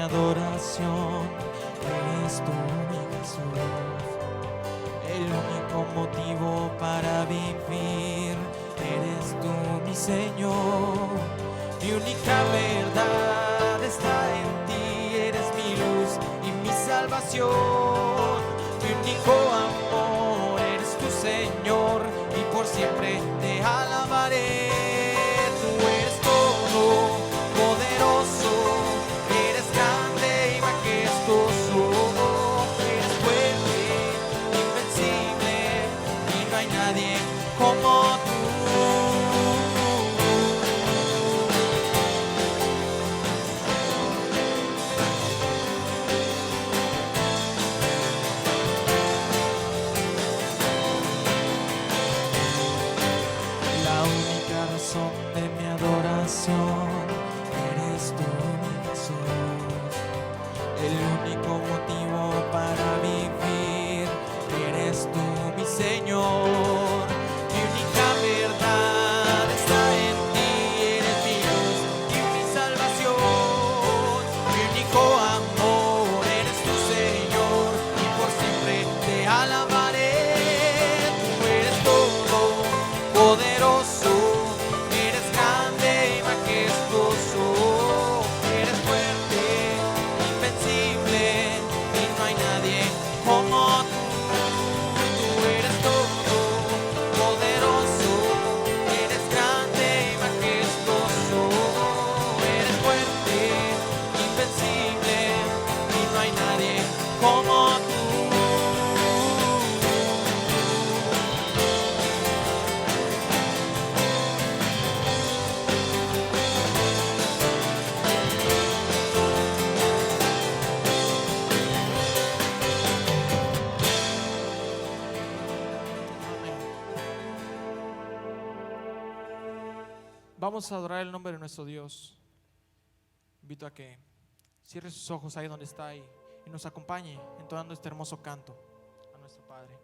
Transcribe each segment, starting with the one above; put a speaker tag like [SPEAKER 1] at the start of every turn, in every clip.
[SPEAKER 1] adoración, eres tú mi Jesús. El único motivo para vivir, eres tú mi Señor. Mi única verdad está en ti, eres mi luz y mi salvación. Mi único amor, eres tu Señor, y por siempre te alabaré. Tú eres todo poderoso, eres grande y majestuoso, eres fuerte, invencible, y no hay nadie como tú. La única razón de mi adoración, eres tú mi Jesús. El único motivo para vivir, eres tú mi Señor. Mi única verdad está en ti, eres mi luz y mi salvación. Mi único amor, eres tu Señor, y por siempre te alabaré. Tú eres todo poderoso, eres grande y majestuoso, eres fuerte, invencible, y no hay nadie como tú. Tú eres todo poderoso, eres grande y majestuoso, eres fuerte, invencible, y no hay nadie como tú. Vamos a adorar el nombre de nuestro Dios. Invito a que cierre sus ojos ahí donde está y nos acompañe entonando este hermoso canto a nuestro Padre.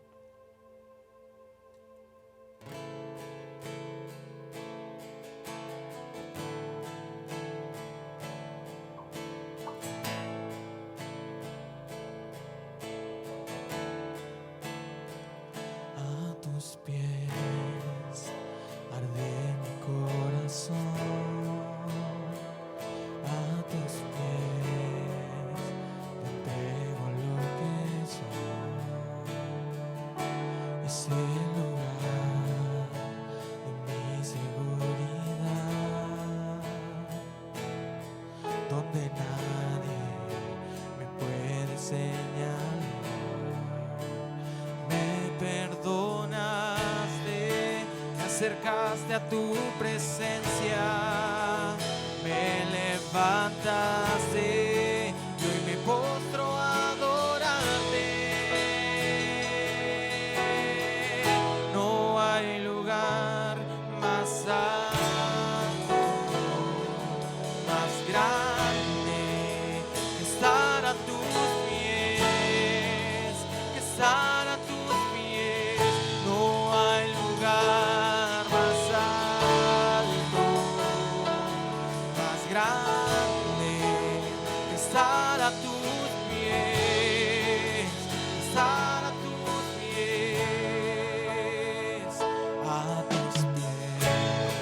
[SPEAKER 1] A tus pies arde mi corazón, a tus pies te entrego lo que soy. Es el lugar de mi seguridad, donde nadie me puede señalar. Me perdonaste, me acercaste a tu presencia, me levantaste y hoy me postro a adorarte. No hay lugar más alto, más grande que estar a tus pies, que estar a tus pies. No hay lugar más alto, más grande que estar a tus pies, que estar a tus pies, a tus pies.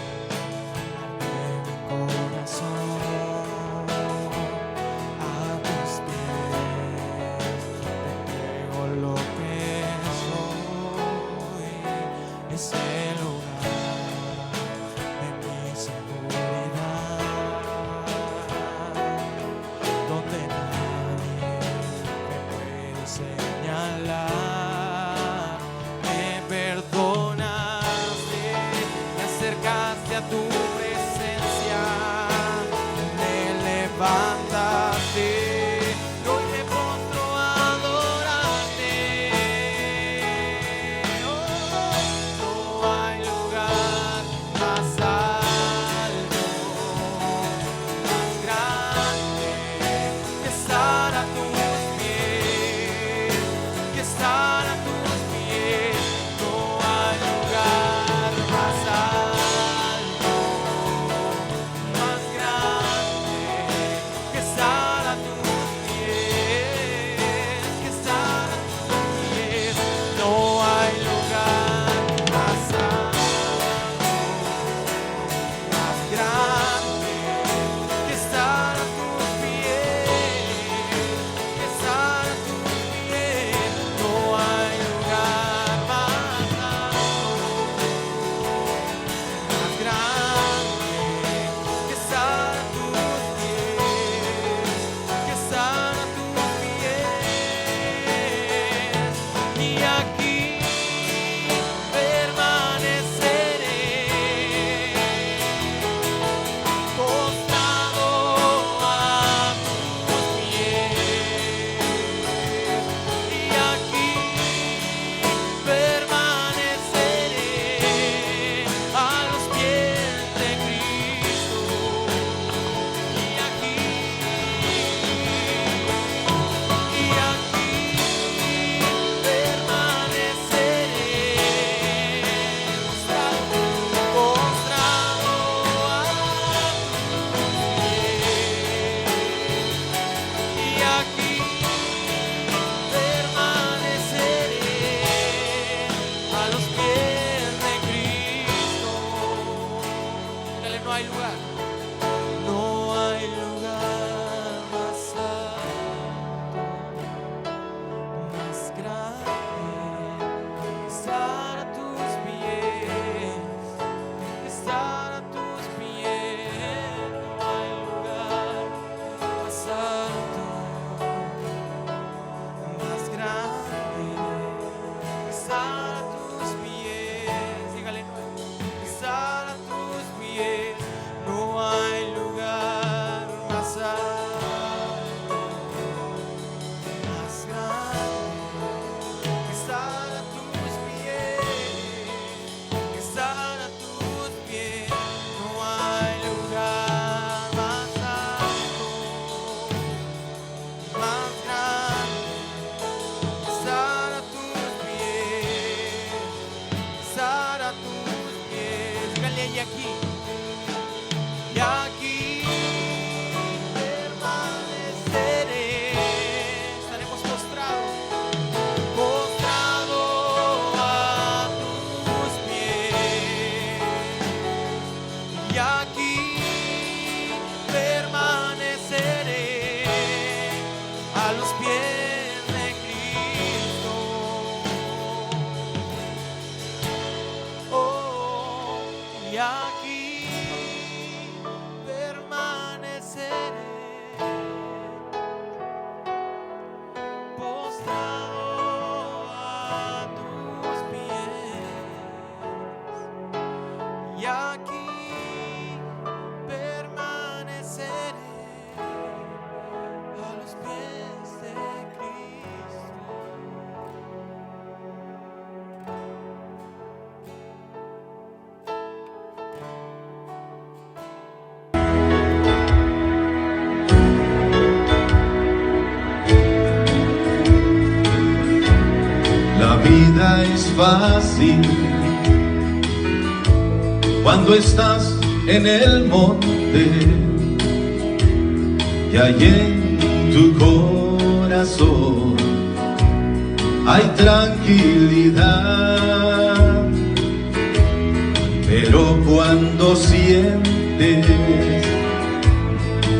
[SPEAKER 1] Arde mi corazón, a tus pies te entrego lo que soy. Es el lugar de mi seguridad, donde nadie me puede señalar. Me perdonaste, me acercaste a tu presencia, me levantaste y hoy me postro a adorarte. No hay lugar más alto, más grande que estar a tus pies, a los pies de Cristo. Oh, y aquí permaneceré postrado a tus pies, y aquí permaneceré a los pies de Cristo.
[SPEAKER 2] La vida es fácil cuando estás en el monte y hay en tu corazón hay tranquilidad, pero cuando sientes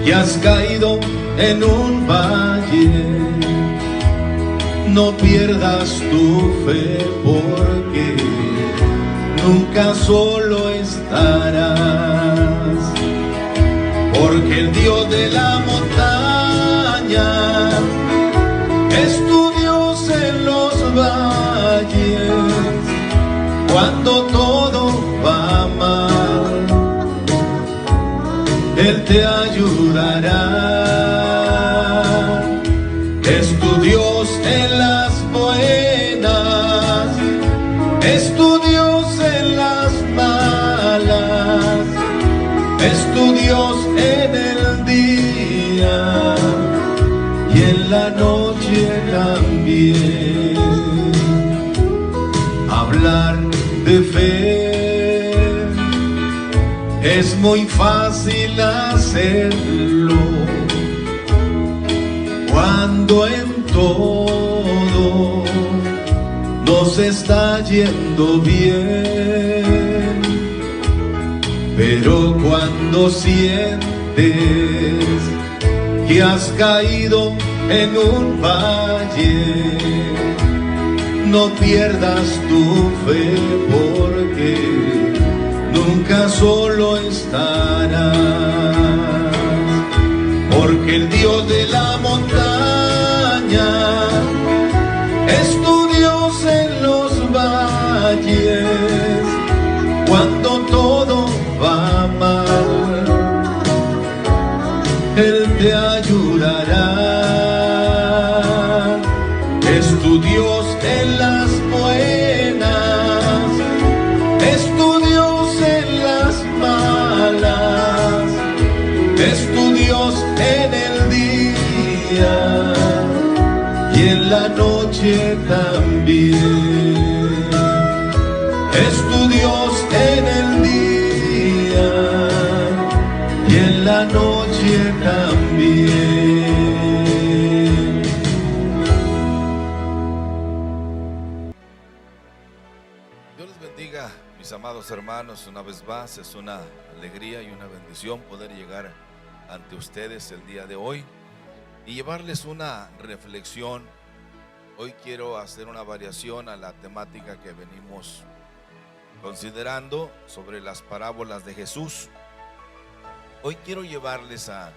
[SPEAKER 2] que has caído en un valle, no pierdas tu fe, porque nunca solo estarás, porque el Dios de la montaña es tu Dios en los valles. Cuando todo va mal, Él te ayudará. Es tu Dios en las buenas, es tu Dios en las malas, es tu Dios en el día y en la noche también. Hablar de fe es muy fácil hacerlo cuando en todo nos está yendo bien, pero cuando sientes que has caído en un valle, no pierdas tu fe, porque nunca solo estarás, porque el Dios de la montaña es tu Dios en los valles. Cuando todo va mal, Él te ayudará. Es tu Dios en las buenas, es tu Dios en las malas, es tu Dios en el día y en la noche también. Es tu Dios en el día y en la noche también.
[SPEAKER 3] Dios les bendiga, mis amados hermanos. Una vez más es una alegría y una bendición poder llegar ante ustedes el día de hoy y llevarles una reflexión. Hoy quiero hacer una variación a la temática que venimos considerando sobre las parábolas de Jesús. Hoy quiero llevarles a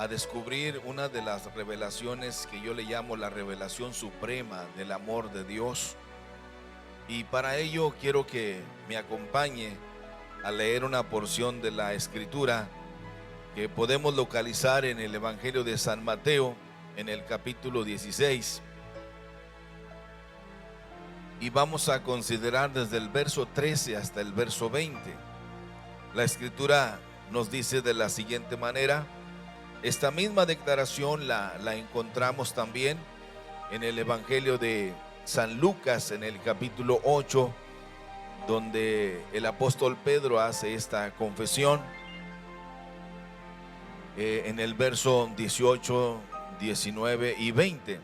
[SPEAKER 3] descubrir una de las revelaciones que yo le llamo la revelación suprema del amor de Dios. Y para ello quiero que me acompañe a leer una porción de la Escritura que podemos localizar en el Evangelio de San Mateo, en el capítulo 16. Y vamos a considerar desde el verso 13 hasta el verso 20. La Escritura nos dice de la siguiente manera. Esta misma declaración la encontramos también en el Evangelio de San Lucas, en el capítulo 8, donde el apóstol Pedro hace esta confesión. En el verso 18, 19 y 20.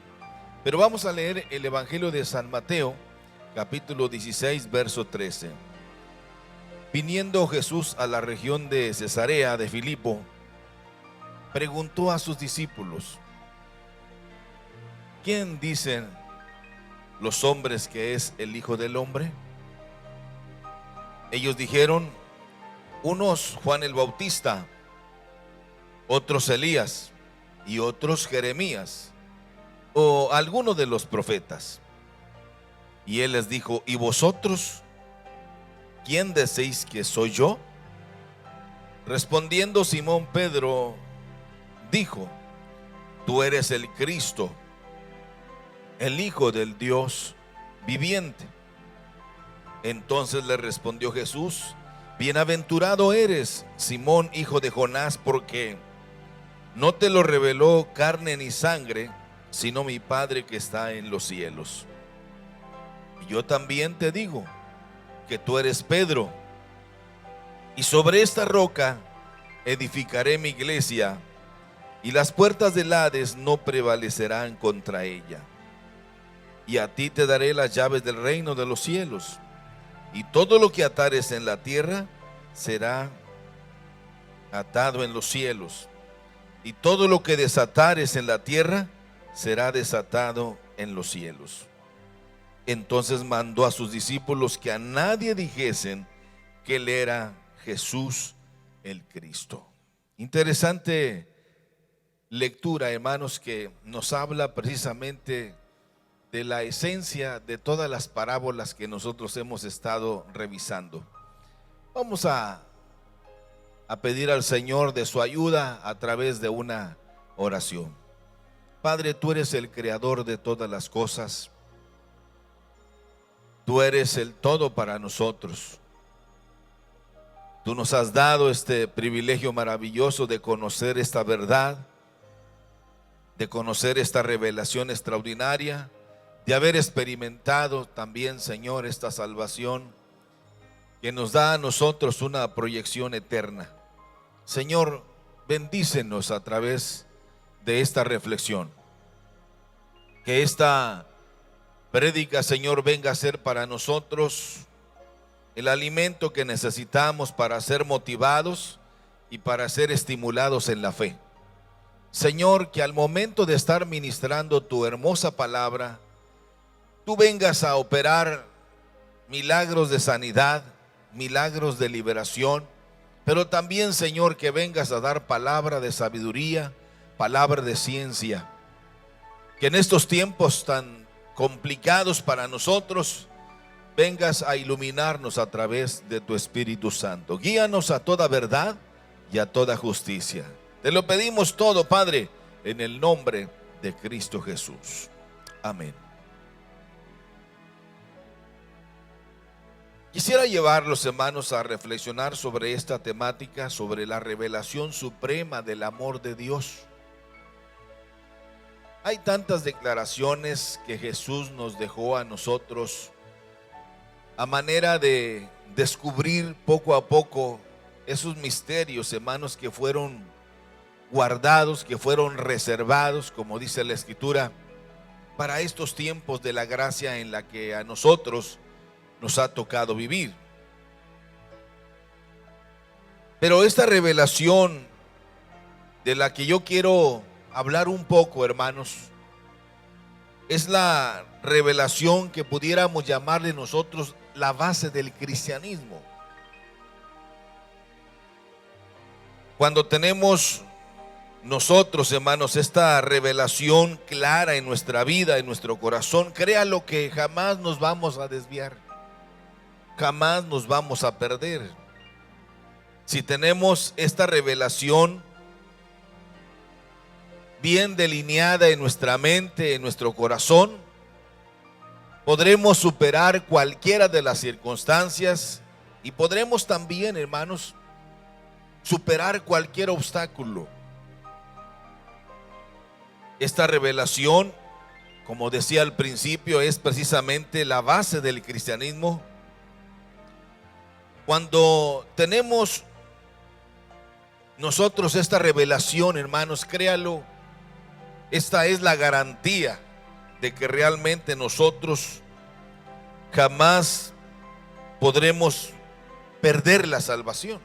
[SPEAKER 3] Pero vamos a leer el Evangelio de San Mateo, capítulo 16, verso 13. Viniendo Jesús a la región de Cesarea de Filipo, preguntó a sus discípulos: ¿quién dicen los hombres que es el Hijo del Hombre? Ellos dijeron, unos Juan el Bautista, otros Elías y otros Jeremías o alguno de los profetas. Y él les dijo, ¿y vosotros quién decís que soy yo? Respondiendo Simón Pedro dijo, tú eres el Cristo, el Hijo del Dios viviente. Entonces le respondió Jesús, bienaventurado eres, Simón, hijo de Jonás, porque no te lo reveló carne ni sangre, sino mi Padre que está en los cielos. Y yo también te digo que tú eres Pedro, y sobre esta roca edificaré mi iglesia, y las puertas del Hades no prevalecerán contra ella. Y a ti te daré las llaves del reino de los cielos, y todo lo que atares en la tierra será atado en los cielos, y todo lo que desatares en la tierra será desatado en los cielos. Entonces mandó a sus discípulos que a nadie dijesen que él era Jesús el Cristo. Interesante lectura, hermanos, que nos habla precisamente de la esencia de todas las parábolas que nosotros hemos estado revisando. Vamos a pedir al Señor de su ayuda a través de una oración. Padre, tú eres el creador de todas las cosas. Tú eres el todo para nosotros. Tú nos has dado este privilegio maravilloso de conocer esta verdad, de conocer esta revelación extraordinaria, de haber experimentado también, Señor, esta salvación que nos da a nosotros una proyección eterna. Señor, bendícenos a través de esta reflexión. Que esta prédica, Señor, venga a ser para nosotros el alimento que necesitamos para ser motivados y para ser estimulados en la fe. Señor, que al momento de estar ministrando tu hermosa palabra, tú vengas a operar milagros de sanidad, milagros de liberación, pero también, Señor, que vengas a dar palabra de sabiduría, palabra de ciencia. Que en estos tiempos tan complicados para nosotros, vengas a iluminarnos a través de tu Espíritu Santo. Guíanos a toda verdad y a toda justicia. Te lo pedimos todo, Padre, en el nombre de Cristo Jesús. Amén. Quisiera llevarlos, hermanos, a reflexionar sobre esta temática, sobre la revelación suprema del amor de Dios. Hay tantas declaraciones que Jesús nos dejó a nosotros a manera de descubrir poco a poco esos misterios, hermanos, que fueron guardados, que fueron reservados, como dice la Escritura, para estos tiempos de la gracia en la que a nosotros nos ha tocado vivir. Pero esta revelación de la que yo quiero hablar un poco, hermanos, es la revelación que pudiéramos llamarle nosotros la base del cristianismo. Cuando tenemos nosotros, hermanos, esta revelación clara en nuestra vida, en nuestro corazón, créalo que jamás nos vamos a desviar, jamás nos vamos a perder. Si tenemos esta revelación bien delineada en nuestra mente, en nuestro corazón, podremos superar cualquiera de las circunstancias y podremos también, hermanos, superar cualquier obstáculo. Esta revelación, como decía al principio, es precisamente la base del cristianismo. Cuando tenemos nosotros esta revelación, hermanos, créalo, esta es la garantía de que realmente nosotros jamás podremos perder la salvación.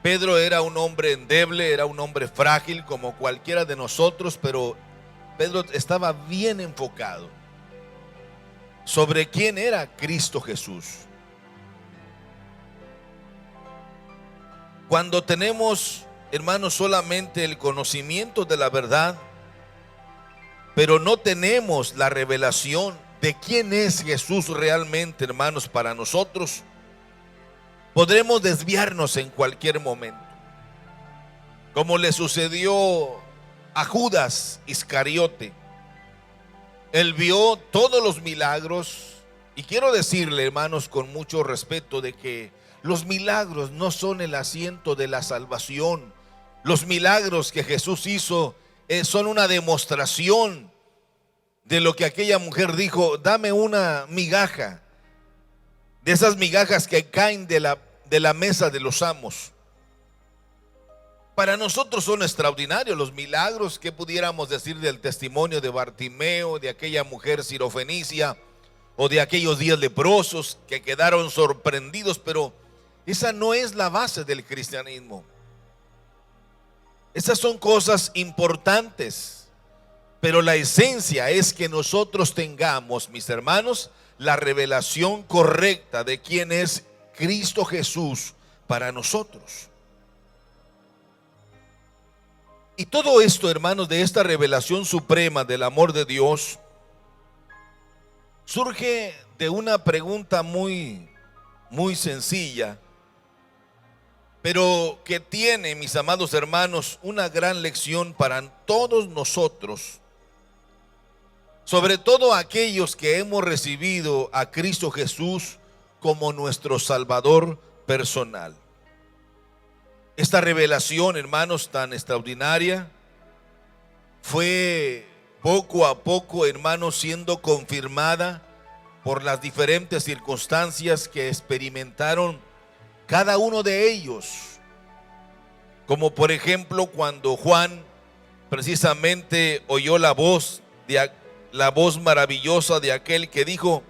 [SPEAKER 3] Pedro era un hombre endeble, era un hombre frágil como cualquiera de nosotros, pero Pedro estaba bien enfocado sobre quién era Cristo Jesús. Cuando tenemos, hermanos, solamente el conocimiento de la verdad, pero no tenemos la revelación de quién es Jesús realmente, hermanos, para nosotros, podremos desviarnos en cualquier momento, como le sucedió a Judas Iscariote. Él vio todos los milagros, y quiero decirle, hermanos, con mucho respeto, de que los milagros no son el asiento de la salvación. Los milagros que Jesús hizo son una demostración de lo que aquella mujer dijo: dame una migaja, de esas migajas que caen de la mesa de los amos. Para nosotros son extraordinarios los milagros. que pudiéramos decir del testimonio de Bartimeo, de aquella mujer sirofenicia, o de aquellos 10 leprosos que quedaron sorprendidos? Pero esa no es la base del cristianismo. Esas son cosas importantes, pero la esencia es que nosotros tengamos, mis hermanos, la revelación correcta de quién es Cristo Jesús para nosotros. Y todo esto, hermanos, de esta revelación suprema del amor de Dios, surge de una pregunta muy sencilla, pero que tiene, mis amados hermanos, una gran lección para todos nosotros, sobre todo aquellos que hemos recibido a Cristo Jesús como nuestro Salvador personal. Esta revelación, hermanos, tan extraordinaria, fue poco a poco, hermanos, siendo confirmada por las diferentes circunstancias que experimentaron cada uno de ellos. Como por ejemplo cuando Juan precisamente oyó la voz maravillosa de aquel que dijo: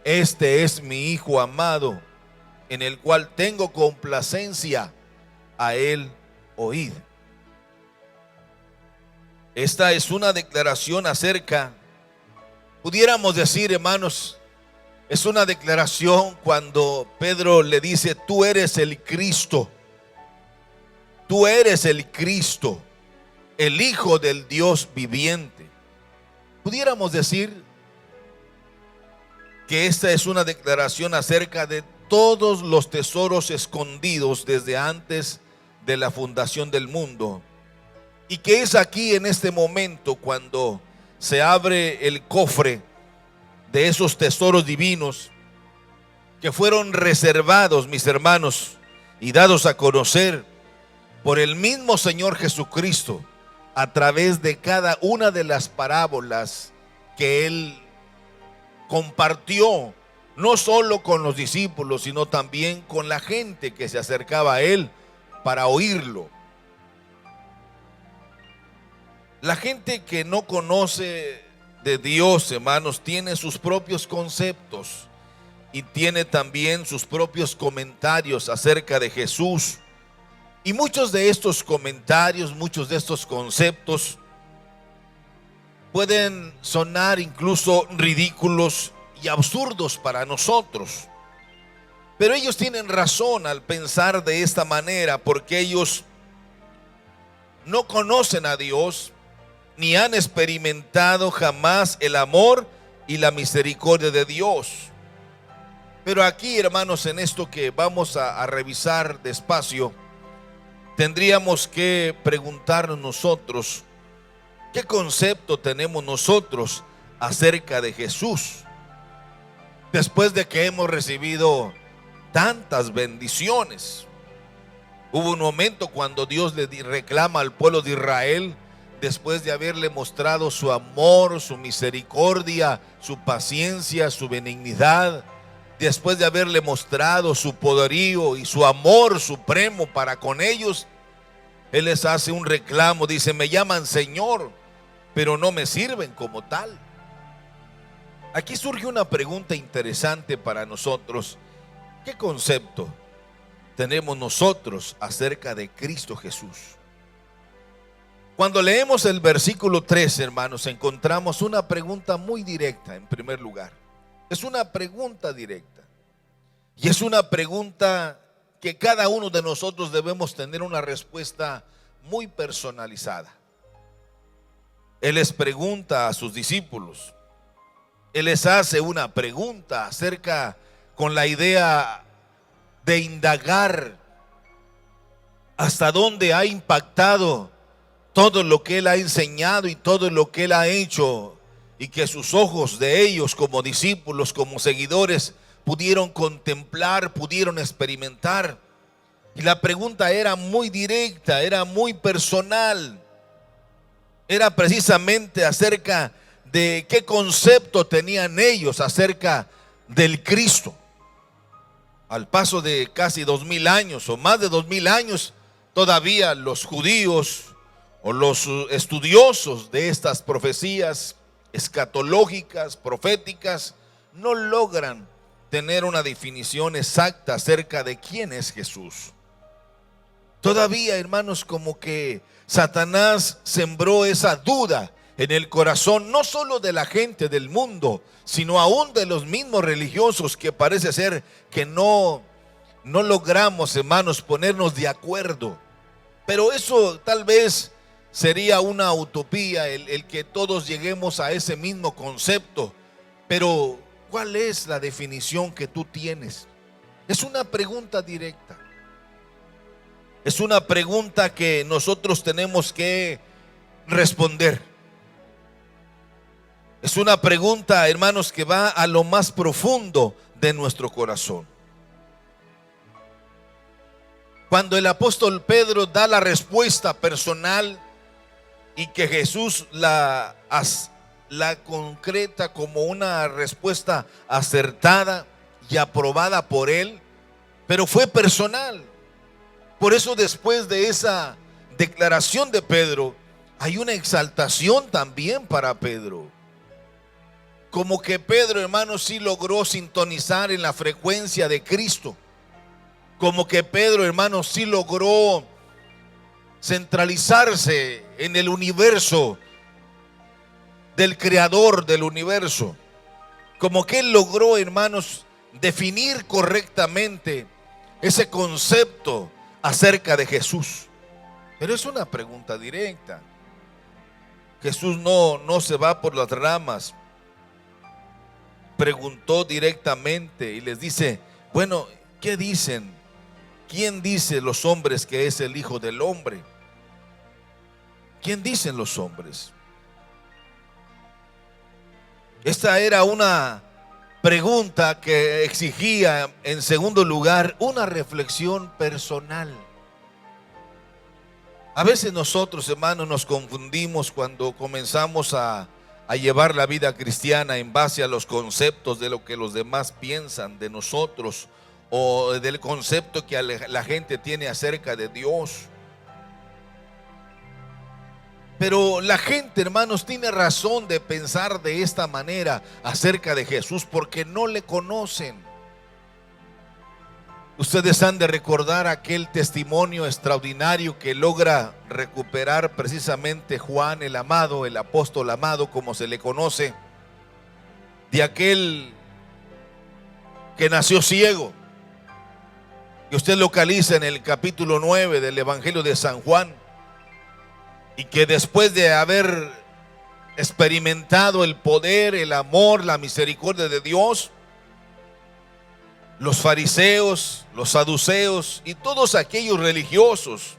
[SPEAKER 3] este es mi Hijo amado, en el cual tengo complacencia, a él oíd. Esta es una declaración acerca, pudiéramos decir, hermanos, es una declaración cuando Pedro le dice: tú eres el Cristo, tú eres el Cristo, el Hijo del Dios viviente. Pudiéramos decir que esta es una declaración acerca de todos los tesoros escondidos desde antes de la fundación del mundo, y que es aquí en este momento cuando se abre el cofre de esos tesoros divinos que fueron reservados, mis hermanos, y dados a conocer por el mismo Señor Jesucristo a través de cada una de las parábolas que Él compartió, no solo con los discípulos, sino también con la gente que se acercaba a Él para oírlo. La gente que no conoce de Dios, hermanos, tiene sus propios conceptos y tiene también sus propios comentarios acerca de Jesús. Y muchos de estos comentarios, muchos de estos conceptos pueden sonar incluso ridículos y absurdos para nosotros. Pero ellos tienen razón al pensar de esta manera, porque ellos no conocen a Dios, ni han experimentado jamás el amor y la misericordia de Dios. Pero aquí, hermanos, en esto que vamos a revisar despacio, tendríamos que preguntarnos nosotros: ¿qué concepto tenemos nosotros acerca de Jesús? Después de que hemos recibido tantas bendiciones. Hubo un momento cuando Dios le reclama al pueblo de Israel, después de haberle mostrado su amor, su misericordia, su paciencia, su benignidad, después de haberle mostrado su poderío y su amor supremo para con ellos, Él les hace un reclamo. Dice: me llaman Señor, pero no me sirven como tal. Aquí surge una pregunta interesante para nosotros: ¿qué concepto tenemos nosotros acerca de Cristo Jesús? Cuando leemos el versículo 3, hermanos, encontramos una pregunta muy directa en primer lugar. Es una pregunta directa. Y es una pregunta que cada uno de nosotros debemos tener una respuesta muy personalizada. Él les pregunta a sus discípulos. Él les hace una pregunta acerca con la idea de indagar hasta dónde ha impactado todo lo que Él ha enseñado y todo lo que Él ha hecho, y que sus ojos de ellos como discípulos, como seguidores, pudieron contemplar, pudieron experimentar. Y la pregunta era muy directa, era muy personal. Era precisamente acerca de qué concepto tenían ellos acerca del Cristo. Al paso de casi 2000 años o más de 2000 años, todavía los judíos o los estudiosos de estas profecías escatológicas, proféticas, no logran tener una definición exacta acerca de quién es Jesús. Todavía, hermanos, como que Satanás sembró esa duda en el corazón, no solo de la gente del mundo, sino aún de los mismos religiosos, que parece ser que no logramos, hermanos, ponernos de acuerdo. Pero eso tal vez sería una utopía, el que todos lleguemos a ese mismo concepto. Pero ¿cuál es la definición que tú tienes? Es una pregunta directa. Es una pregunta que nosotros tenemos que responder. Es una pregunta, hermanos, que va a lo más profundo de nuestro corazón. Cuando el apóstol Pedro da la respuesta personal y que Jesús la concreta como una respuesta acertada y aprobada por él, pero fue personal. Por eso, después de esa declaración de Pedro, hay una exaltación también para Pedro. Como que Pedro, hermanos, sí logró sintonizar en la frecuencia de Cristo. Como que Pedro, hermanos, sí logró centralizarse en el universo del creador del universo. Como que él logró, hermanos, definir correctamente ese concepto acerca de Jesús. Pero es una pregunta directa. Jesús no se va por las ramas. Preguntó directamente y les dice: bueno, ¿qué dicen? ¿Quién dice los hombres que es el Hijo del Hombre? ¿Quién dicen los hombres? Esta era una pregunta que exigía, en segundo lugar, una reflexión personal. A veces nosotros, hermanos, nos confundimos cuando comenzamos a llevar la vida cristiana en base a los conceptos de lo que los demás piensan de nosotros, o del concepto que la gente tiene acerca de Dios. Pero la gente, hermanos, tiene razón de pensar de esta manera acerca de Jesús porque no le conocen. Ustedes han de recordar aquel testimonio extraordinario que logra recuperar precisamente Juan el amado, el apóstol amado, como se le conoce, de aquel que nació ciego. Que usted localiza en el capítulo 9 del Evangelio de San Juan, y que después de haber experimentado el poder, el amor, la misericordia de Dios, los fariseos, los saduceos y todos aquellos religiosos,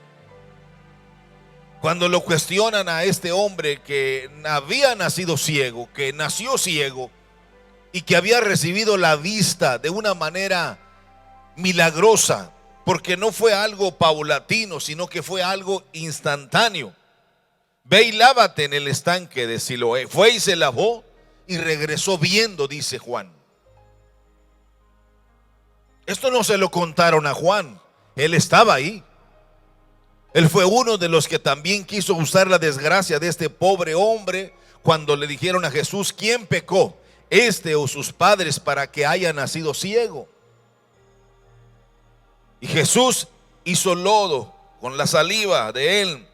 [SPEAKER 3] cuando lo cuestionan a este hombre que había nacido ciego, que nació ciego y que había recibido la vista de una manera milagrosa, porque no fue algo paulatino, sino que fue algo instantáneo. Ve y lávate en el estanque de Siloé. Fue y se lavó y regresó viendo, dice Juan. Esto no se lo contaron a Juan, él estaba ahí. Él fue uno de los que también quiso usar la desgracia de este pobre hombre cuando le dijeron a Jesús: ¿quién pecó, este o sus padres, para que haya nacido ciego? Y Jesús hizo lodo con la saliva de él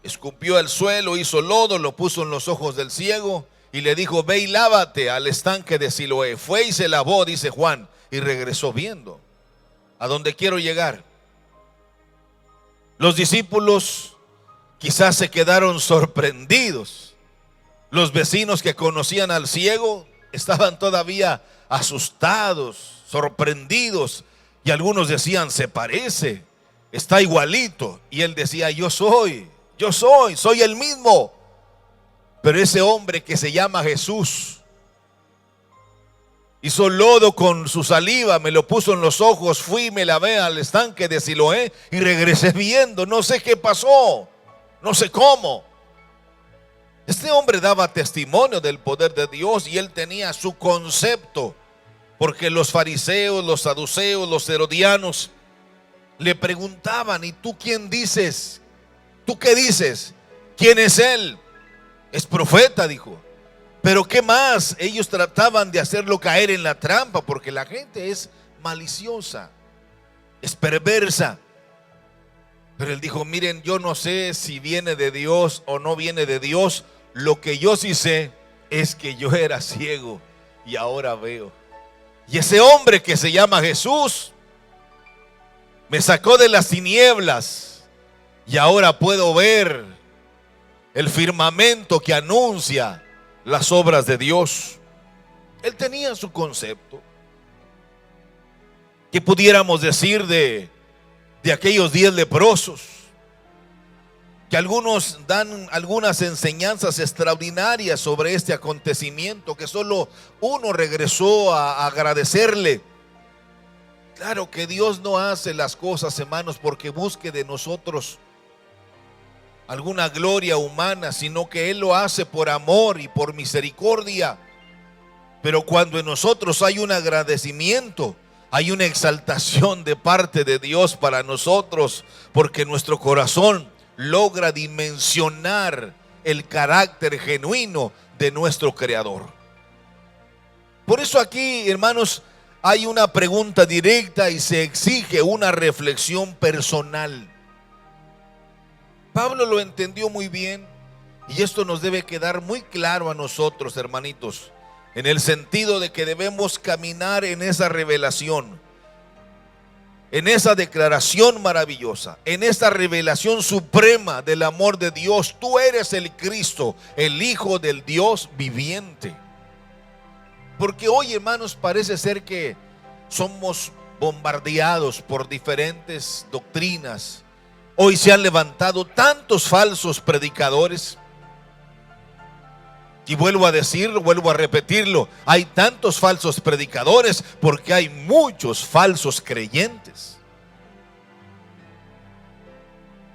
[SPEAKER 3] escupió al suelo, hizo lodo, lo puso en los ojos del ciego y le dijo: ve y lávate al estanque de Siloé. Fue y se lavó, dice Juan, y regresó viendo. ¿A dónde quiero llegar? Los discípulos quizás se quedaron sorprendidos. Los vecinos que conocían al ciego estaban todavía asustados, sorprendidos, y algunos decían: se parece, está igualito. Y él decía: yo soy el mismo. Pero ese hombre que se llama Jesús hizo lodo con su saliva, me lo puso en los ojos, fui y me lavé al estanque de Siloé y regresé viendo. No sé qué pasó, no sé cómo. Este hombre daba testimonio del poder de Dios y él tenía su concepto, porque los fariseos, los saduceos, los herodianos le preguntaban: ¿y tú quién dices? ¿Tú qué dices? ¿Quién es él? Es profeta, dijo. Pero ¿qué más? Ellos trataban de hacerlo caer en la trampa, porque la gente es maliciosa, es perversa. Pero él dijo: miren, yo no sé si viene de Dios o no viene de Dios. Lo que yo sí sé es que yo era ciego y ahora veo. Y ese hombre que se llama Jesús me sacó de las tinieblas y ahora puedo ver el firmamento que anuncia las obras de Dios. Él tenía su concepto. ¿Qué pudiéramos decir de aquellos 10 leprosos? Que algunos dan algunas enseñanzas extraordinarias sobre este acontecimiento, que solo uno regresó a agradecerle. Claro que Dios no hace las cosas, hermanos, porque busque de nosotros alguna gloria humana, sino que Él lo hace por amor y por misericordia. Pero cuando en nosotros hay un agradecimiento, hay una exaltación de parte de Dios para nosotros, porque nuestro corazón logra dimensionar el carácter genuino de nuestro Creador. Por eso aquí, hermanos, hay una pregunta directa y se exige una reflexión personal. Pablo lo entendió muy bien y esto nos debe quedar muy claro a nosotros, hermanitos, en el sentido de que debemos caminar en esa revelación, en esa declaración maravillosa, en esta revelación suprema del amor de Dios. Tú eres el Cristo, el Hijo del Dios viviente. Porque hoy, hermanos, parece ser que somos bombardeados por diferentes doctrinas. Hoy se han levantado tantos falsos predicadores. Y vuelvo a decirlo, vuelvo a repetirlo, hay tantos falsos predicadores porque hay muchos falsos creyentes.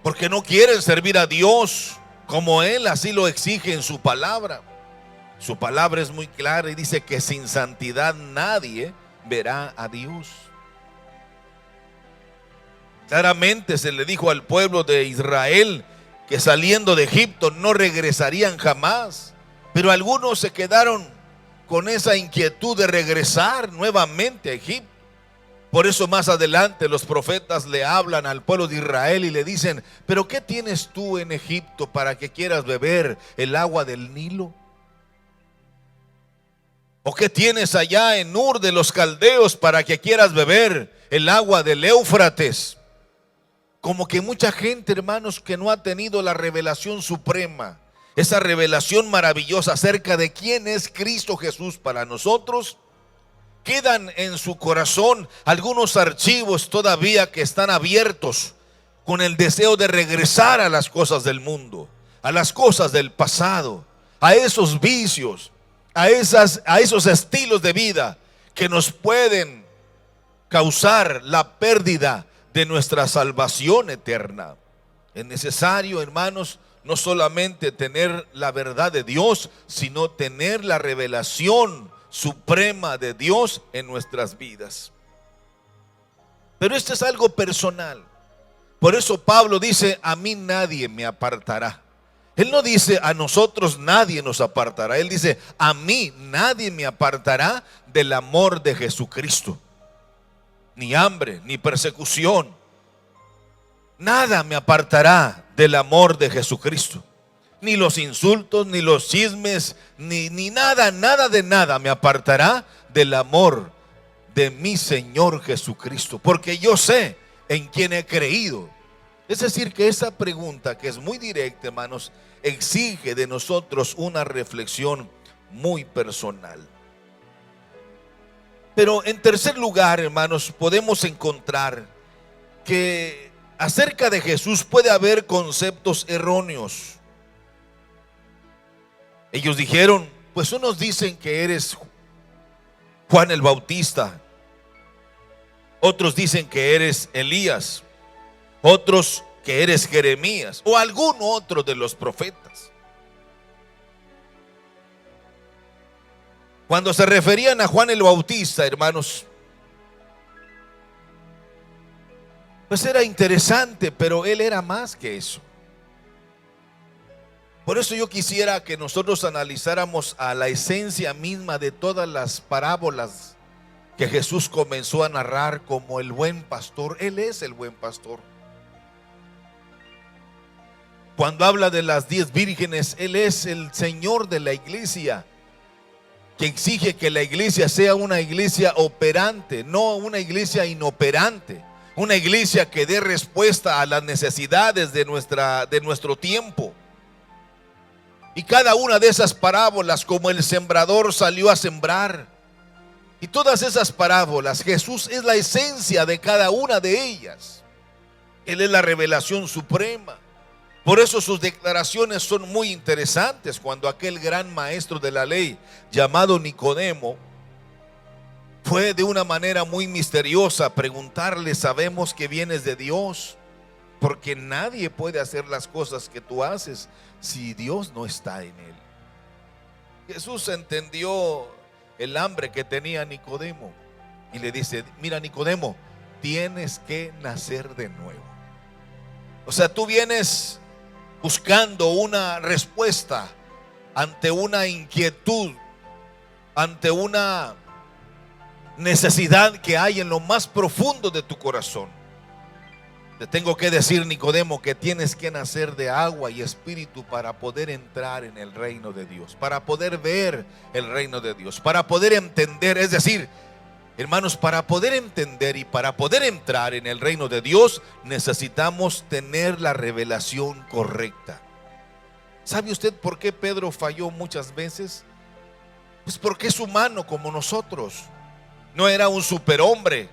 [SPEAKER 3] Porque no quieren servir a Dios como Él así lo exige en su palabra. Su palabra es muy clara y dice que sin santidad nadie verá a Dios. Claramente se le dijo al pueblo de Israel que saliendo de Egipto no regresarían jamás. Pero algunos se quedaron con esa inquietud de regresar nuevamente a Egipto. Por eso más adelante los profetas le hablan al pueblo de Israel y le dicen: ¿pero qué tienes tú en Egipto para que quieras beber el agua del Nilo? ¿O qué tienes allá en Ur de los Caldeos para que quieras beber el agua del Éufrates? Como que mucha gente, hermanos, que no ha tenido la revelación suprema, esa revelación maravillosa acerca de quién es Cristo Jesús para nosotros, quedan en su corazón algunos archivos todavía que están abiertos con el deseo de regresar a las cosas del mundo, a las cosas del pasado, a esos vicios, a esos estilos de vida que nos pueden causar la pérdida de nuestra salvación eterna. Es necesario, hermanos, no solamente tener la verdad de Dios, sino tener la revelación suprema de Dios en nuestras vidas. Pero esto es algo personal. Por eso Pablo dice: a mí nadie me apartará. Él no dice: a nosotros nadie nos apartará. Él dice: a mí nadie me apartará del amor de Jesucristo. Ni hambre, ni persecución. Nada me apartará del amor de Jesucristo. Ni los insultos, ni los chismes, ni nada, nada de nada me apartará del amor de mi Señor Jesucristo, porque yo sé en quién he creído. Es decir, que esa pregunta, que es muy directa, hermanos, exige de nosotros una reflexión muy personal. Pero en tercer lugar, hermanos, podemos encontrar que acerca de Jesús puede haber conceptos erróneos. Ellos dijeron, pues unos dicen que eres Juan el Bautista, otros dicen que eres Elías, otros que eres Jeremías o algún otro de los profetas. Cuando se referían a Juan el Bautista, hermanos, pues era interesante, pero él era más que eso. Por eso yo quisiera que nosotros analizáramos a la esencia misma de todas las parábolas que Jesús comenzó a narrar como el buen pastor. Él es el buen pastor. Cuando habla de las 10 vírgenes, Él es el Señor de la iglesia, que exige que la iglesia sea una iglesia operante, no una iglesia inoperante, una iglesia que dé respuesta a las necesidades de nuestro tiempo. Y cada una de esas parábolas, como el sembrador salió a sembrar, y todas esas parábolas, Jesús es la esencia de cada una de ellas. Él es la revelación suprema. Por eso sus declaraciones son muy interesantes. Cuando aquel gran maestro de la ley llamado Nicodemo fue de una manera muy misteriosa a preguntarle: sabemos que vienes de Dios, porque nadie puede hacer las cosas que tú haces si Dios no está en él. Jesús entendió el hambre que tenía Nicodemo y le dice: mira, Nicodemo, tienes que nacer de nuevo. O sea, tú vienes buscando una respuesta ante una inquietud, ante una necesidad que hay en lo más profundo de tu corazón. Te tengo que decir, Nicodemo, que tienes que nacer de agua y espíritu para poder entrar en el reino de Dios, para poder ver el reino de Dios, para poder entender. Es decir, hermanos, para poder entender y para poder entrar en el reino de Dios, necesitamos tener la revelación correcta. ¿Sabe usted por qué Pedro falló muchas veces? Pues porque es humano como nosotros. No era un superhombre,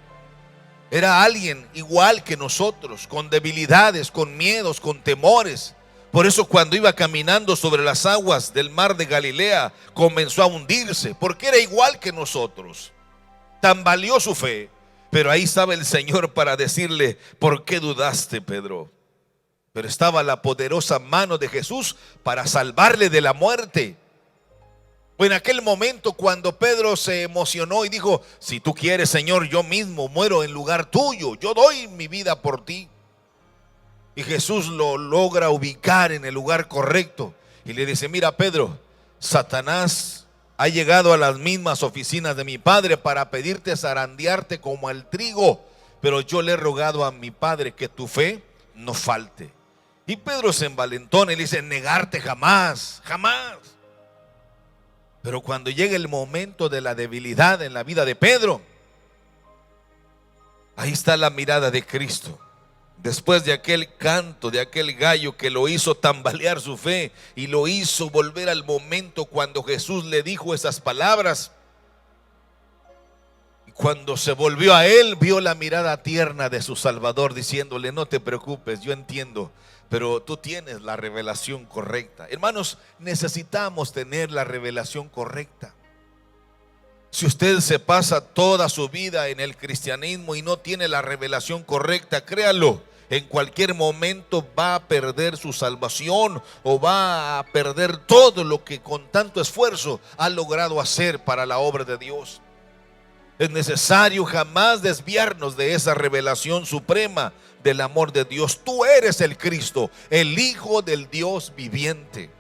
[SPEAKER 3] era alguien igual que nosotros, con debilidades, con miedos, con temores. Por eso cuando iba caminando sobre las aguas del mar de Galilea, comenzó a hundirse, porque era igual que nosotros. Tambaleó su fe, pero ahí estaba el Señor para decirle: ¿por qué dudaste, Pedro? Pero estaba la poderosa mano de Jesús para salvarle de la muerte. En aquel momento, cuando Pedro se emocionó y dijo: si tú quieres, Señor, yo mismo muero en lugar tuyo, yo doy mi vida por ti. Y Jesús lo logra ubicar en el lugar correcto y le dice: mira, Pedro, Satanás ha llegado a las mismas oficinas de mi Padre para pedirte zarandearte como el trigo, pero yo le he rogado a mi Padre que tu fe no falte. Y Pedro se envalentona y le dice: negarte jamás, jamás. Pero cuando llega el momento de la debilidad en la vida de Pedro, ahí está la mirada de Cristo. Después de aquel canto, de aquel gallo que lo hizo tambalear su fe y lo hizo volver al momento cuando Jesús le dijo esas palabras. Y cuando se volvió a él, vio la mirada tierna de su Salvador diciéndole: no te preocupes, yo entiendo, pero tú tienes la revelación correcta. Hermanos, necesitamos tener la revelación correcta. Si usted se pasa toda su vida en el cristianismo y no tiene la revelación correcta, créalo, en cualquier momento va a perder su salvación o va a perder todo lo que con tanto esfuerzo ha logrado hacer para la obra de Dios. Es necesario jamás desviarnos de esa revelación suprema del amor de Dios. Tú eres el Cristo, el Hijo del Dios viviente.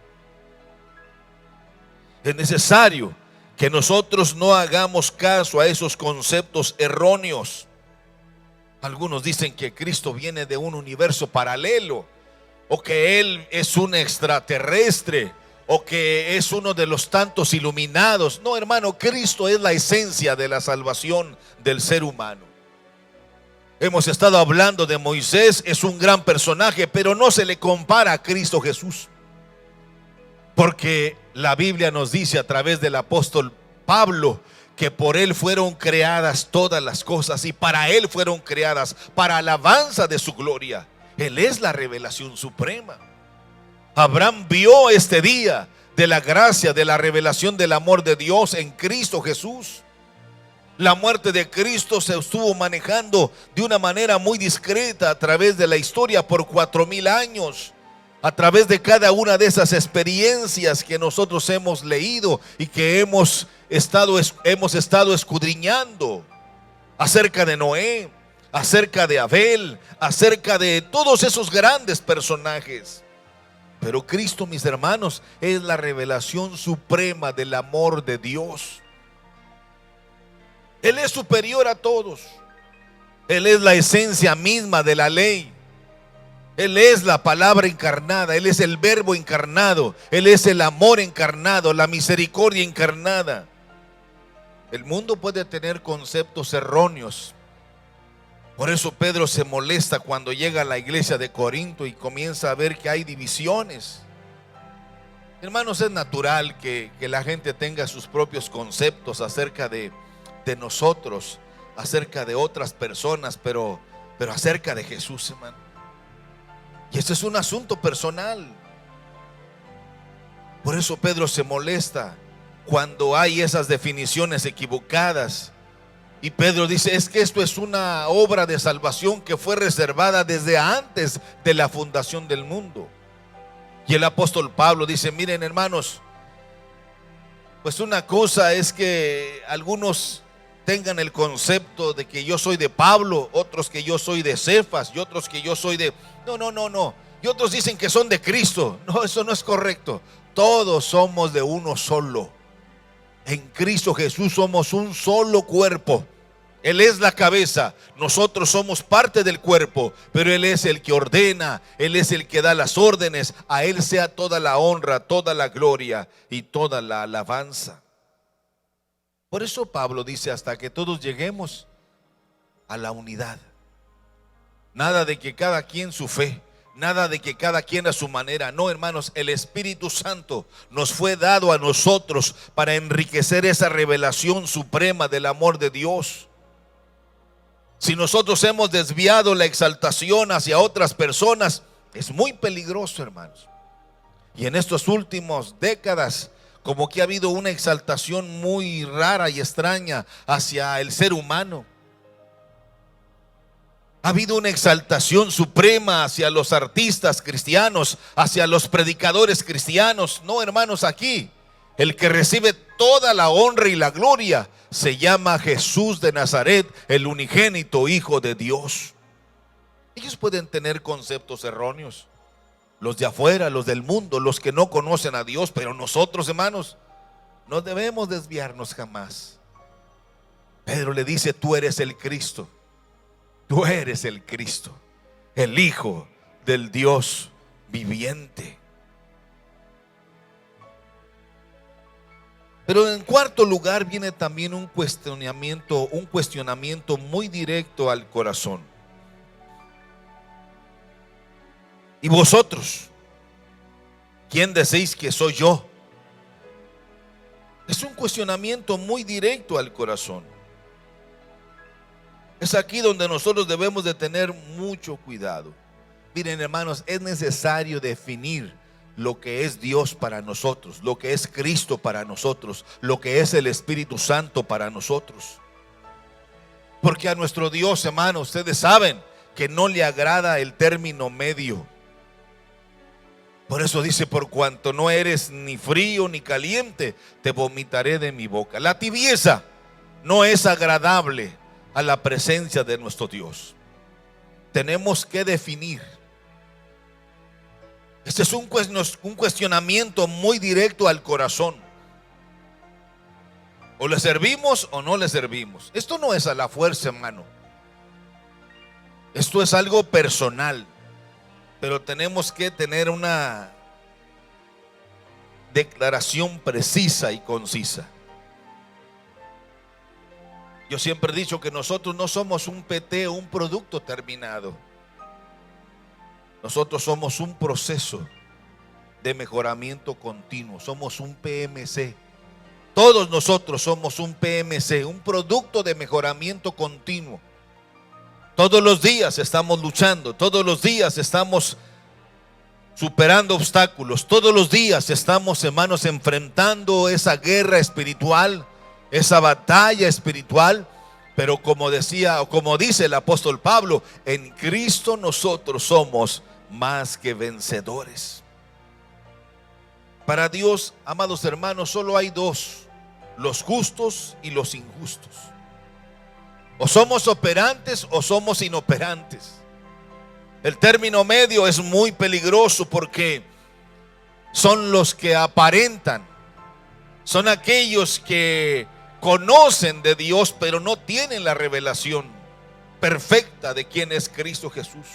[SPEAKER 3] Es necesario que nosotros no hagamos caso a esos conceptos erróneos. Algunos dicen que Cristo viene de un universo paralelo o que Él es un extraterrestre, o que es uno de los tantos iluminados. No, hermano, Cristo es la esencia de la salvación del ser humano. Hemos estado hablando de Moisés, es un gran personaje, pero no se le compara a Cristo Jesús. Porque la Biblia nos dice a través del apóstol Pablo que por Él fueron creadas todas las cosas y para Él fueron creadas para alabanza de su gloria. Él es la revelación suprema. Abraham vio este día de la gracia, de la revelación del amor de Dios en Cristo Jesús. La muerte de Cristo se estuvo manejando de una manera muy discreta a través de la historia por 4000 años. A través de cada una de esas experiencias que nosotros hemos leído y que hemos estado escudriñando acerca de Noé, acerca de Abel, acerca de todos esos grandes personajes. Pero Cristo, mis hermanos, es la revelación suprema del amor de Dios. Él es superior a todos. Él es la esencia misma de la ley. Él es la palabra encarnada, Él es el verbo encarnado, Él es el amor encarnado, la misericordia encarnada. El mundo puede tener conceptos erróneos. Por eso Pedro se molesta cuando llega a la iglesia de Corinto y comienza a ver que hay divisiones. Hermanos, es natural que la gente tenga sus propios conceptos acerca de nosotros, acerca de otras personas, pero acerca de Jesús, hermano. Y ese es un asunto personal. Por eso Pedro se molesta cuando hay esas definiciones equivocadas. Y Pedro dice, es que esto es una obra de salvación que fue reservada desde antes de la fundación del mundo. Y el apóstol Pablo dice, miren hermanos, pues una cosa es que algunos tengan el concepto de que yo soy de Pablo, otros que yo soy de Cefas y otros que yo soy de... No. Y otros dicen que son de Cristo. No, eso no es correcto. Todos somos de uno solo. En Cristo Jesús somos un solo cuerpo. Él es la cabeza, nosotros somos parte del cuerpo, pero Él es el que ordena, Él es el que da las órdenes. A Él sea toda la honra, toda la gloria y toda la alabanza. Por eso Pablo dice, hasta que todos lleguemos a la unidad. Nada de que cada quien su fe, nada de que cada quien a su manera. No, hermanos, el Espíritu Santo nos fue dado a nosotros para enriquecer esa revelación suprema del amor de Dios. Si nosotros hemos desviado la exaltación hacia otras personas, es muy peligroso, hermanos. Y en estas últimas décadas, como que ha habido una exaltación muy rara y extraña hacia el ser humano. Ha habido una exaltación suprema hacia los artistas cristianos, hacia los predicadores cristianos. No, hermanos, aquí el que recibe toda la honra y la gloria se llama Jesús de Nazaret, el unigénito Hijo de Dios. Ellos pueden tener conceptos erróneos, los de afuera, los del mundo, los que no conocen a Dios, pero nosotros, hermanos, no debemos desviarnos jamás. Pedro le dice, tú eres el Cristo. Tú eres el Cristo, el Hijo del Dios viviente. Pero en cuarto lugar viene también un cuestionamiento muy directo al corazón. ¿Y vosotros? ¿Quién decís que soy yo? Es un cuestionamiento muy directo al corazón. Es aquí donde nosotros debemos de tener mucho cuidado. Miren, hermanos, es necesario definir lo que es Dios para nosotros, lo que es Cristo para nosotros, lo que es el Espíritu Santo para nosotros. Porque a nuestro Dios, hermanos, ustedes saben que no le agrada el término medio. Por eso dice, por cuanto no eres ni frío ni caliente, te vomitaré de mi boca. La tibieza no es agradable a la presencia de nuestro Dios. Tenemos que definir. Este es un cuestionamiento muy directo al corazón. O le servimos o no le servimos. Esto no es a la fuerza, hermano. Esto es algo personal. pero tenemos que tener una declaración precisa y concisa. Yo siempre he dicho que nosotros no somos un PT o un producto terminado. Nosotros somos un proceso de mejoramiento continuo. Somos un PMC. Todos nosotros somos un PMC, un producto de mejoramiento continuo. Todos los días estamos luchando, todos los días estamos superando obstáculos, todos los días estamos, hermanos, enfrentando esa guerra espiritual, esa batalla espiritual. Pero como decía, o como dice el apóstol Pablo, en Cristo nosotros somos más que vencedores. Para Dios, amados hermanos, solo hay dos: los justos y los injustos. O somos operantes o somos inoperantes. El término medio es muy peligroso porque son los que aparentan, son aquellos que conocen de Dios pero no tienen la revelación perfecta de quién es Cristo Jesús.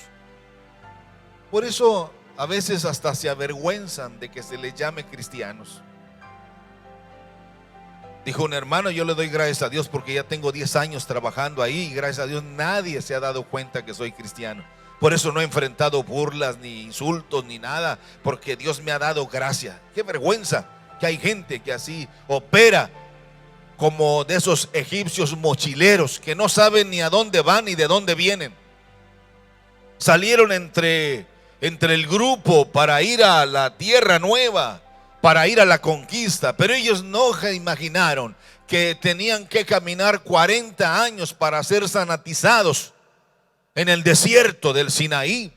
[SPEAKER 3] Por eso a veces hasta se avergüenzan de que se les llame cristianos. Dijo un hermano: yo le doy gracias a Dios porque ya tengo 10 años trabajando ahí y gracias a Dios nadie se ha dado cuenta que soy cristiano. Por eso no he enfrentado burlas, ni insultos, ni nada, porque Dios me ha dado gracia. Qué vergüenza que hay gente que así opera, como de esos egipcios mochileros que no saben ni a dónde van ni de dónde vienen. Salieron entre el grupo para ir a la tierra nueva, para ir a la conquista, pero ellos no imaginaron que tenían que caminar 40 años para ser sanatizados en el desierto del Sinaí.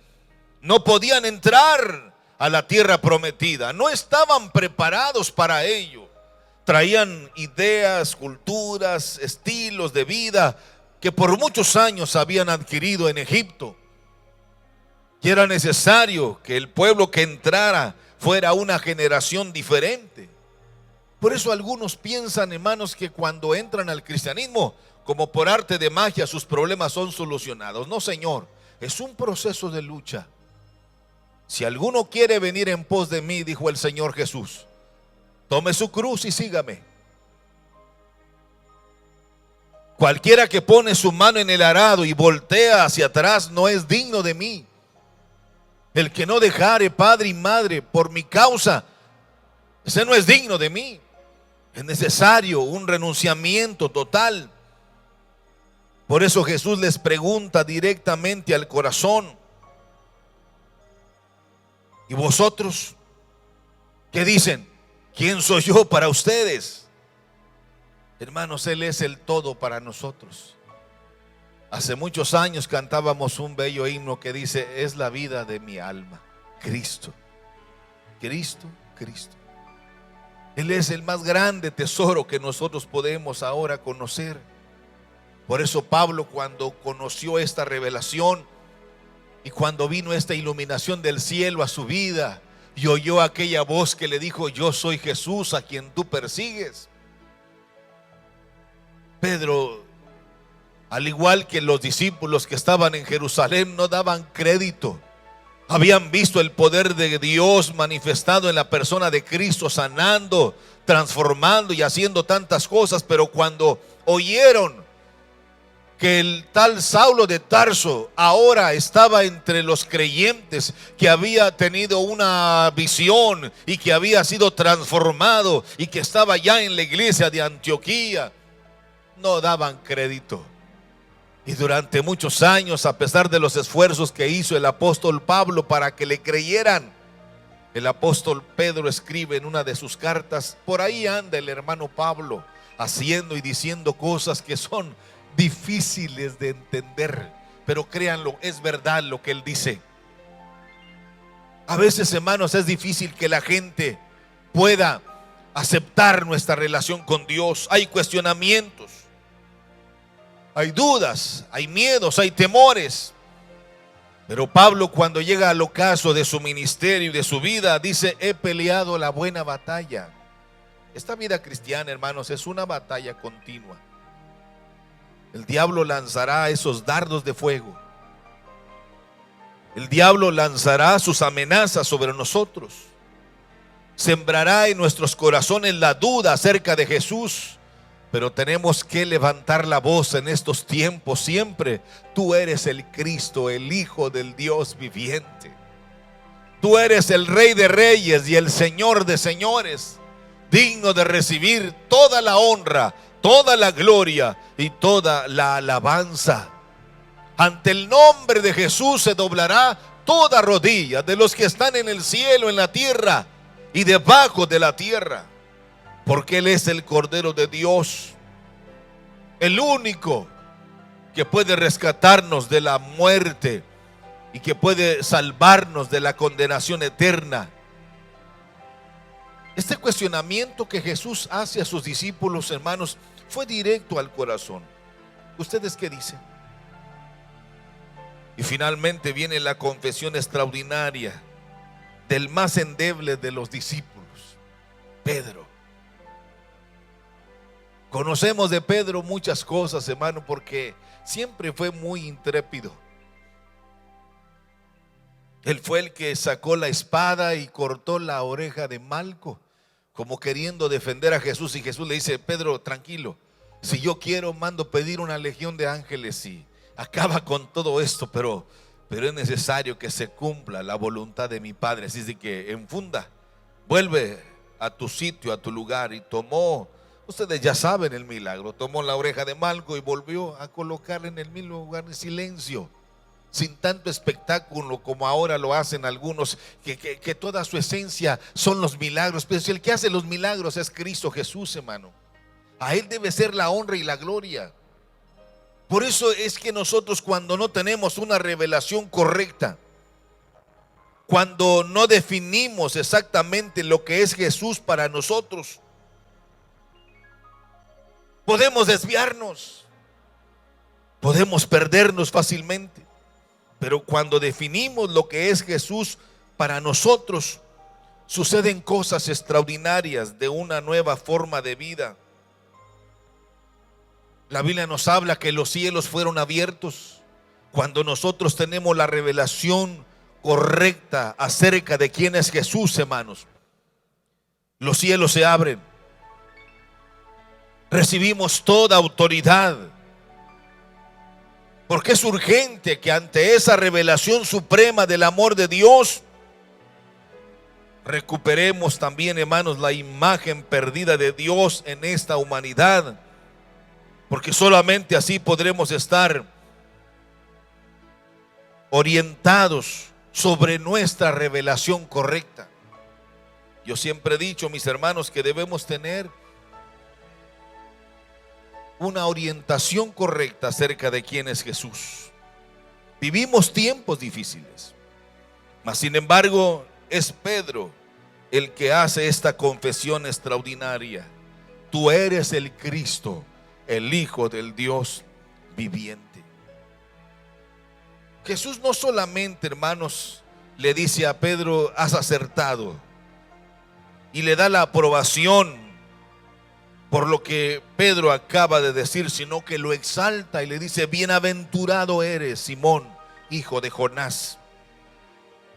[SPEAKER 3] No podían entrar a la tierra prometida, no estaban preparados para ello. Traían ideas, culturas, estilos de vida que por muchos años habían adquirido en Egipto. Y era necesario que el pueblo que entrara fuera una generación diferente. Por eso algunos piensan, hermanos, que cuando entran al cristianismo, como por arte de magia, sus problemas son solucionados. No, Señor, es un proceso de lucha. Si alguno quiere venir en pos de mí, dijo el Señor Jesús, tome su cruz y sígame. Cualquiera que pone su mano en el arado y voltea hacia atrás no es digno de mí. El que no dejare padre y madre por mi causa, ese no es digno de mí. Es necesario un renunciamiento total. Por eso Jesús les pregunta directamente al corazón: ¿y vosotros qué dicen? ¿Quién soy yo para ustedes? Hermanos, Él es el todo para nosotros. Hace muchos años cantábamos un bello himno que dice: es la vida de mi alma, Cristo, Cristo, Cristo. Él es el más grande tesoro que nosotros podemos ahora conocer. Por eso Pablo, cuando conoció esta revelación y cuando vino esta iluminación del cielo a su vida y oyó aquella voz que le dijo: yo soy Jesús a quien tú persigues. Pedro, al igual que los discípulos que estaban en Jerusalén, no daban crédito. Habían visto el poder de Dios manifestado en la persona de Cristo, sanando, transformando y haciendo tantas cosas, pero cuando oyeron que el tal Saulo de Tarso ahora estaba entre los creyentes, que había tenido una visión y que había sido transformado y que estaba ya en la iglesia de Antioquía, no daban crédito. Y durante muchos años, a pesar de los esfuerzos que hizo el apóstol Pablo para que le creyeran, el apóstol Pedro escribe en una de sus cartas: por ahí anda el hermano Pablo haciendo y diciendo cosas que son difíciles de entender, pero créanlo, es verdad lo que él dice. A veces, hermanos, es difícil que la gente pueda aceptar nuestra relación con Dios. Hay cuestionamientos, hay dudas, hay miedos, hay temores. Pero Pablo, cuando llega al ocaso de su ministerio y de su vida, dice: he peleado la buena batalla. Esta vida cristiana, hermanos, es una batalla continua. El diablo lanzará esos dardos de fuego. El diablo lanzará sus amenazas sobre nosotros. Sembrará en nuestros corazones la duda acerca de Jesús. Pero tenemos que levantar la voz en estos tiempos siempre. Tú eres el Cristo, el Hijo del Dios viviente. Tú eres el Rey de Reyes y el Señor de Señores, digno de recibir toda la honra, toda la gloria y toda la alabanza. Ante el nombre de Jesús se doblará toda rodilla de los que están en el cielo, en la tierra y debajo de la tierra. Porque Él es el Cordero de Dios, el único que puede rescatarnos de la muerte y que puede salvarnos de la condenación eterna. Este cuestionamiento que Jesús hace a sus discípulos, hermanos, fue directo al corazón. ¿Ustedes qué dicen? Y finalmente viene la confesión extraordinaria del más endeble de los discípulos, Pedro. Conocemos de Pedro muchas cosas, hermano, porque siempre fue muy intrépido. Él fue el que sacó la espada y cortó la oreja de Malco, como queriendo defender a Jesús. Y Jesús le dice: Pedro, tranquilo, si yo quiero mando pedir una legión de ángeles y acaba con todo esto, pero es necesario que se cumpla la voluntad de mi Padre. Así es que enfunda, vuelve a tu sitio, a tu lugar. Y tomó, ustedes ya saben el milagro, tomó la oreja de Malco y volvió a colocarla en el mismo lugar en silencio, sin tanto espectáculo como ahora lo hacen algunos, que toda su esencia son los milagros. Pero si el que hace los milagros es Cristo Jesús, hermano, a Él debe ser la honra y la gloria. Por eso es que nosotros, cuando no tenemos una revelación correcta, cuando no definimos exactamente lo que es Jesús para nosotros, podemos desviarnos, podemos perdernos fácilmente. Pero cuando definimos lo que es Jesús para nosotros, suceden cosas extraordinarias de una nueva forma de vida. La Biblia nos habla que los cielos fueron abiertos cuando nosotros tenemos la revelación correcta acerca de quién es Jesús, hermanos. Los cielos se abren. Recibimos toda autoridad. Porque es urgente que ante esa revelación suprema del amor de Dios recuperemos también, hermanos, la imagen perdida de Dios en esta humanidad. Porque solamente así podremos estar orientados sobre nuestra revelación correcta. Yo siempre he dicho, mis hermanos, que debemos tener una orientación correcta acerca de quién es Jesús. Vivimos tiempos difíciles, mas sin embargo es Pedro el que hace esta confesión extraordinaria: tú eres el Cristo, el Hijo del Dios viviente. Jesús no solamente, hermanos, le dice a Pedro: has acertado, y le da la aprobación por lo que Pedro acaba de decir, sino que lo exalta y le dice: bienaventurado eres, Simón, hijo de Jonás,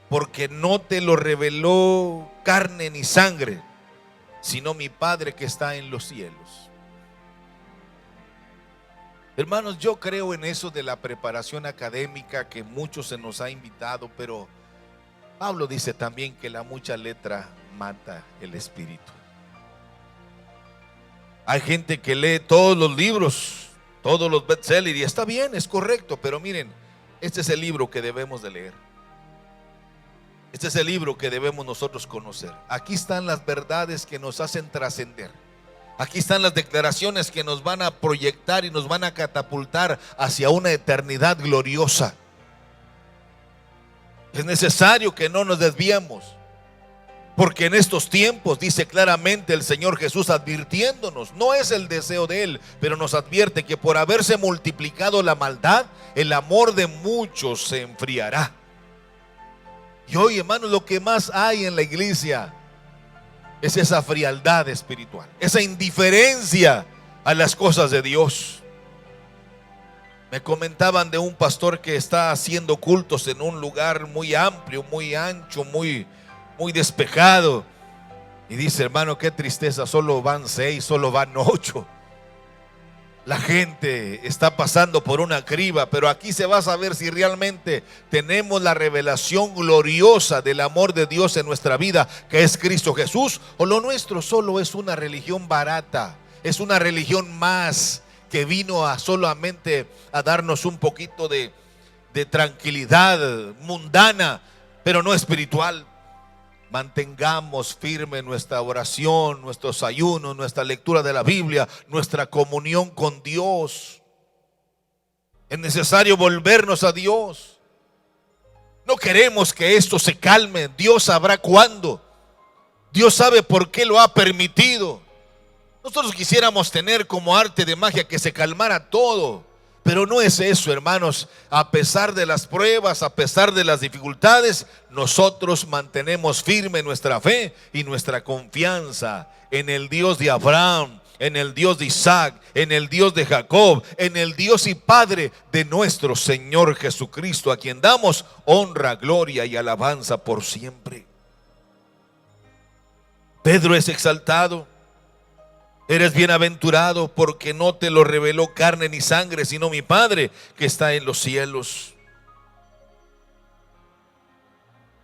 [SPEAKER 3] porque no te lo reveló carne ni sangre, sino mi Padre que está en los cielos. Hermanos, yo creo en eso de la preparación académica que mucho se nos ha invitado, pero Pablo dice también que la mucha letra mata el espíritu. Hay gente que lee todos los libros, todos los bestsellers, y está bien, es correcto, pero miren, este es el libro que debemos de leer. Este es el libro que debemos nosotros conocer. Aquí están las verdades que nos hacen trascender. Aquí están las declaraciones que nos van a proyectar y nos van a catapultar hacia una eternidad gloriosa. Es necesario que no nos desviemos, porque en estos tiempos, dice claramente el Señor Jesús advirtiéndonos, no es el deseo de Él, pero nos advierte que por haberse multiplicado la maldad, el amor de muchos se enfriará. Y hoy, hermanos, lo que más hay en la iglesia es esa frialdad espiritual, esa indiferencia a las cosas de Dios. Me comentaban de un pastor que está haciendo cultos en un lugar muy amplio, muy ancho, muy despejado. Y dice: hermano, qué tristeza, solo van 6, solo van 8. La gente está pasando por una criba, pero aquí se va a saber si realmente tenemos la revelación gloriosa del amor de Dios en nuestra vida, que es Cristo Jesús, o lo nuestro solo es una religión barata, es una religión más que vino a solamente a darnos un poquito de tranquilidad mundana, pero no espiritual. Mantengamos firme nuestra oración, nuestros ayunos, nuestra lectura de la Biblia, nuestra comunión con Dios. Es necesario volvernos a Dios. No queremos que esto se calme. Dios sabrá cuándo. Dios sabe por qué lo ha permitido. Nosotros quisiéramos tener como arte de magia que se calmara todo, pero no es eso, hermanos. A pesar de las pruebas, a pesar de las dificultades, nosotros mantenemos firme nuestra fe y nuestra confianza en el Dios de Abraham, en el Dios de Isaac, en el Dios de Jacob, en el Dios y Padre de nuestro Señor Jesucristo, a quien damos honra, gloria y alabanza por siempre. Pedro es exaltado. Eres bienaventurado porque no te lo reveló carne ni sangre, sino mi Padre que está en los cielos.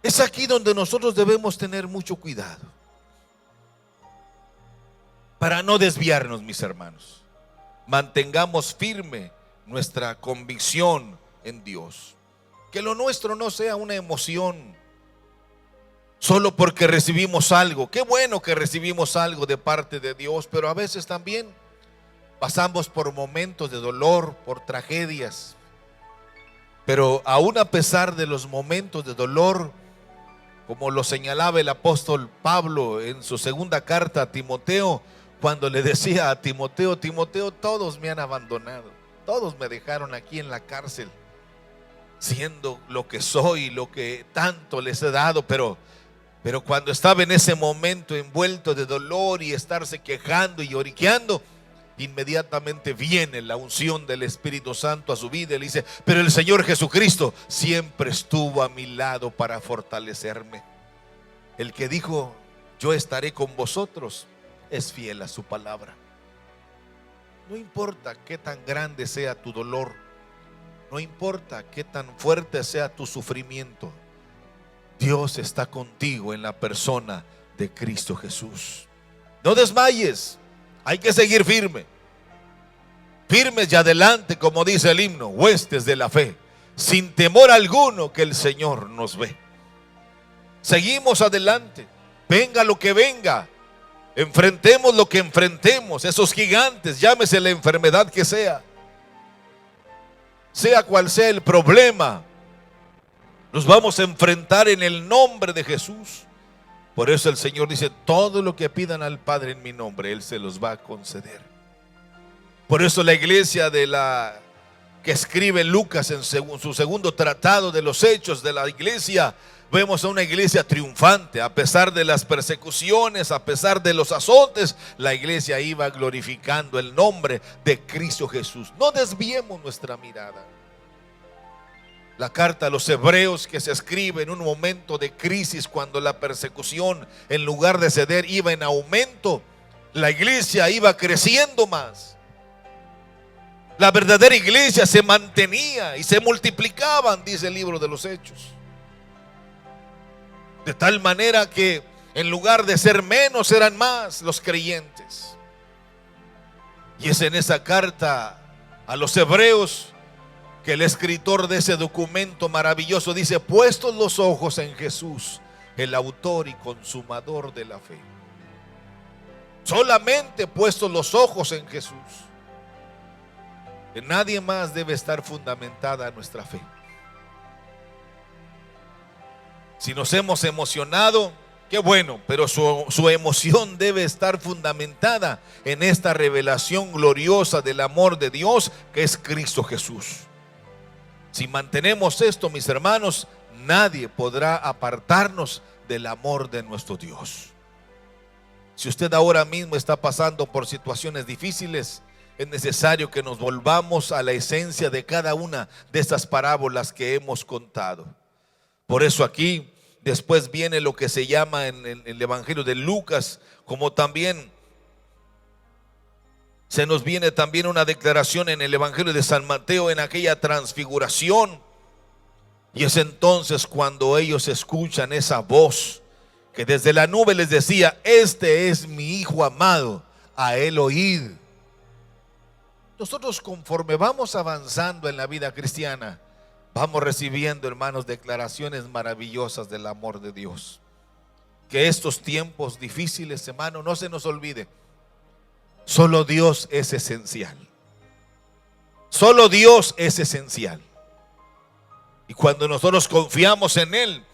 [SPEAKER 3] Es aquí donde nosotros debemos tener mucho cuidado para no desviarnos, mis hermanos. Mantengamos firme nuestra convicción en Dios. Que lo nuestro no sea una emoción solo porque recibimos algo. Qué bueno que recibimos algo de parte de Dios, pero a veces también pasamos por momentos de dolor, por tragedias. Pero aún a pesar de los momentos de dolor, como lo señalaba el apóstol Pablo en su segunda carta a Timoteo, cuando le decía a Timoteo: Timoteo, todos me han abandonado, todos me dejaron aquí en la cárcel, siendo lo que soy, lo que tanto les he dado, pero cuando estaba en ese momento envuelto de dolor y estarse quejando y lloriqueando, inmediatamente viene la unción del Espíritu Santo a su vida y le dice: pero el Señor Jesucristo siempre estuvo a mi lado para fortalecerme. El que dijo: yo estaré con vosotros, es fiel a su palabra. No importa qué tan grande sea tu dolor, no importa qué tan fuerte sea tu sufrimiento, Dios está contigo en la persona de Cristo Jesús. No desmayes, hay que seguir firme. Firmes y adelante, como dice el himno, huestes de la fe, sin temor alguno que el Señor nos ve. Seguimos adelante, venga lo que venga, enfrentemos lo que enfrentemos, esos gigantes, llámese la enfermedad que sea cual sea el problema. Nos vamos a enfrentar en el nombre de Jesús. Por eso el Señor dice: todo lo que pidan al Padre en mi nombre, Él se los va a conceder. Por eso la iglesia que escribe Lucas en su segundo tratado de los hechos de la iglesia, vemos a una iglesia triunfante. A pesar de las persecuciones, a pesar de los azotes, la iglesia iba glorificando el nombre de Cristo Jesús. No desviemos nuestra mirada. La carta a los hebreos, que se escribe en un momento de crisis, cuando la persecución, en lugar de ceder, iba en aumento, la iglesia iba creciendo más. La verdadera iglesia se mantenía y se multiplicaban, dice el libro de los Hechos. De tal manera que en lugar de ser menos, eran más los creyentes. Y es en esa carta a los hebreos que el escritor de ese documento maravilloso dice: puestos los ojos en Jesús, el autor y consumador de la fe. Solamente puestos los ojos en Jesús. En nadie más debe estar fundamentada nuestra fe. Si nos hemos emocionado, qué bueno, pero su emoción debe estar fundamentada en esta revelación gloriosa del amor de Dios, que es Cristo Jesús. Si mantenemos esto, mis hermanos, nadie podrá apartarnos del amor de nuestro Dios. Si usted ahora mismo está pasando por situaciones difíciles, es necesario que nos volvamos a la esencia de cada una de estas parábolas que hemos contado. Por eso aquí después viene lo que se llama en el Evangelio de Lucas, como también se nos viene también una declaración en el Evangelio de San Mateo, en aquella transfiguración. Y es entonces cuando ellos escuchan esa voz que desde la nube les decía: este es mi Hijo amado, a él oíd. Nosotros, conforme vamos avanzando en la vida cristiana, vamos recibiendo, hermanos, declaraciones maravillosas del amor de Dios. Que estos tiempos difíciles, hermano, no se nos olvide, solo Dios es esencial. Solo Dios es esencial. Y cuando nosotros confiamos en Él,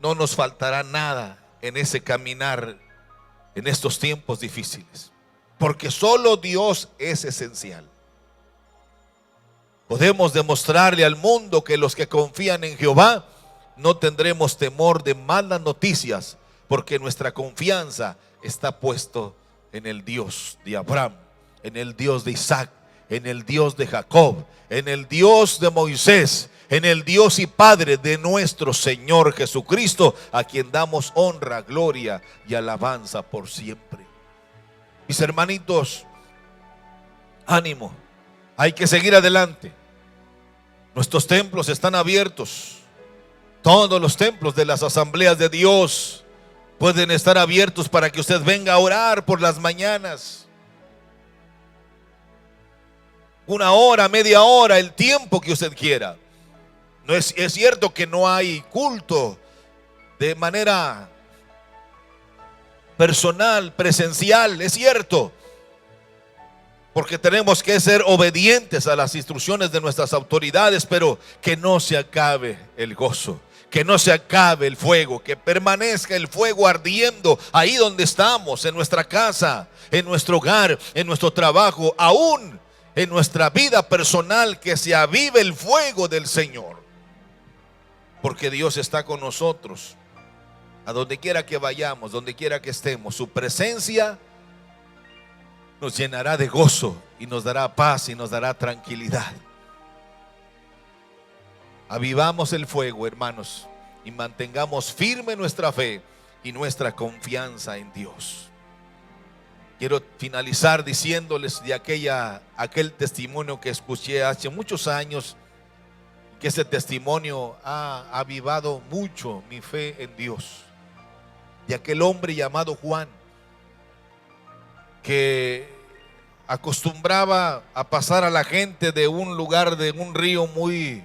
[SPEAKER 3] no nos faltará nada en ese caminar en estos tiempos difíciles, porque solo Dios es esencial. Podemos demostrarle al mundo que los que confían en Jehová no tendremos temor de malas noticias, porque nuestra confianza está puesto en el Dios de Abraham, en el Dios de Isaac, en el Dios de Jacob, en el Dios de Moisés, en el Dios y Padre de nuestro Señor Jesucristo, a quien damos honra, gloria y alabanza por siempre. Mis hermanitos, ánimo, hay que seguir adelante. Nuestros templos están abiertos. Todos los templos de las asambleas de Dios pueden estar abiertos para que usted venga a orar por las mañanas. 1 hora, media hora, el tiempo que usted quiera. No es cierto que no hay culto de manera personal, presencial, es cierto, porque tenemos que ser obedientes a las instrucciones de nuestras autoridades, pero que no se acabe el gozo, que no se acabe el fuego, que permanezca el fuego ardiendo ahí donde estamos, en nuestra casa, en nuestro hogar, en nuestro trabajo, aún en nuestra vida personal, que se avive el fuego del Señor, porque Dios está con nosotros. A donde quiera que vayamos, donde quiera que estemos, su presencia nos llenará de gozo y nos dará paz y nos dará tranquilidad. Avivamos el fuego, hermanos, y mantengamos firme nuestra fe y nuestra confianza en Dios. Quiero finalizar diciéndoles de aquel testimonio que escuché hace muchos años, que ese testimonio ha avivado mucho mi fe en Dios. De aquel hombre llamado Juan, que acostumbraba a pasar a la gente de un lugar, de un río muy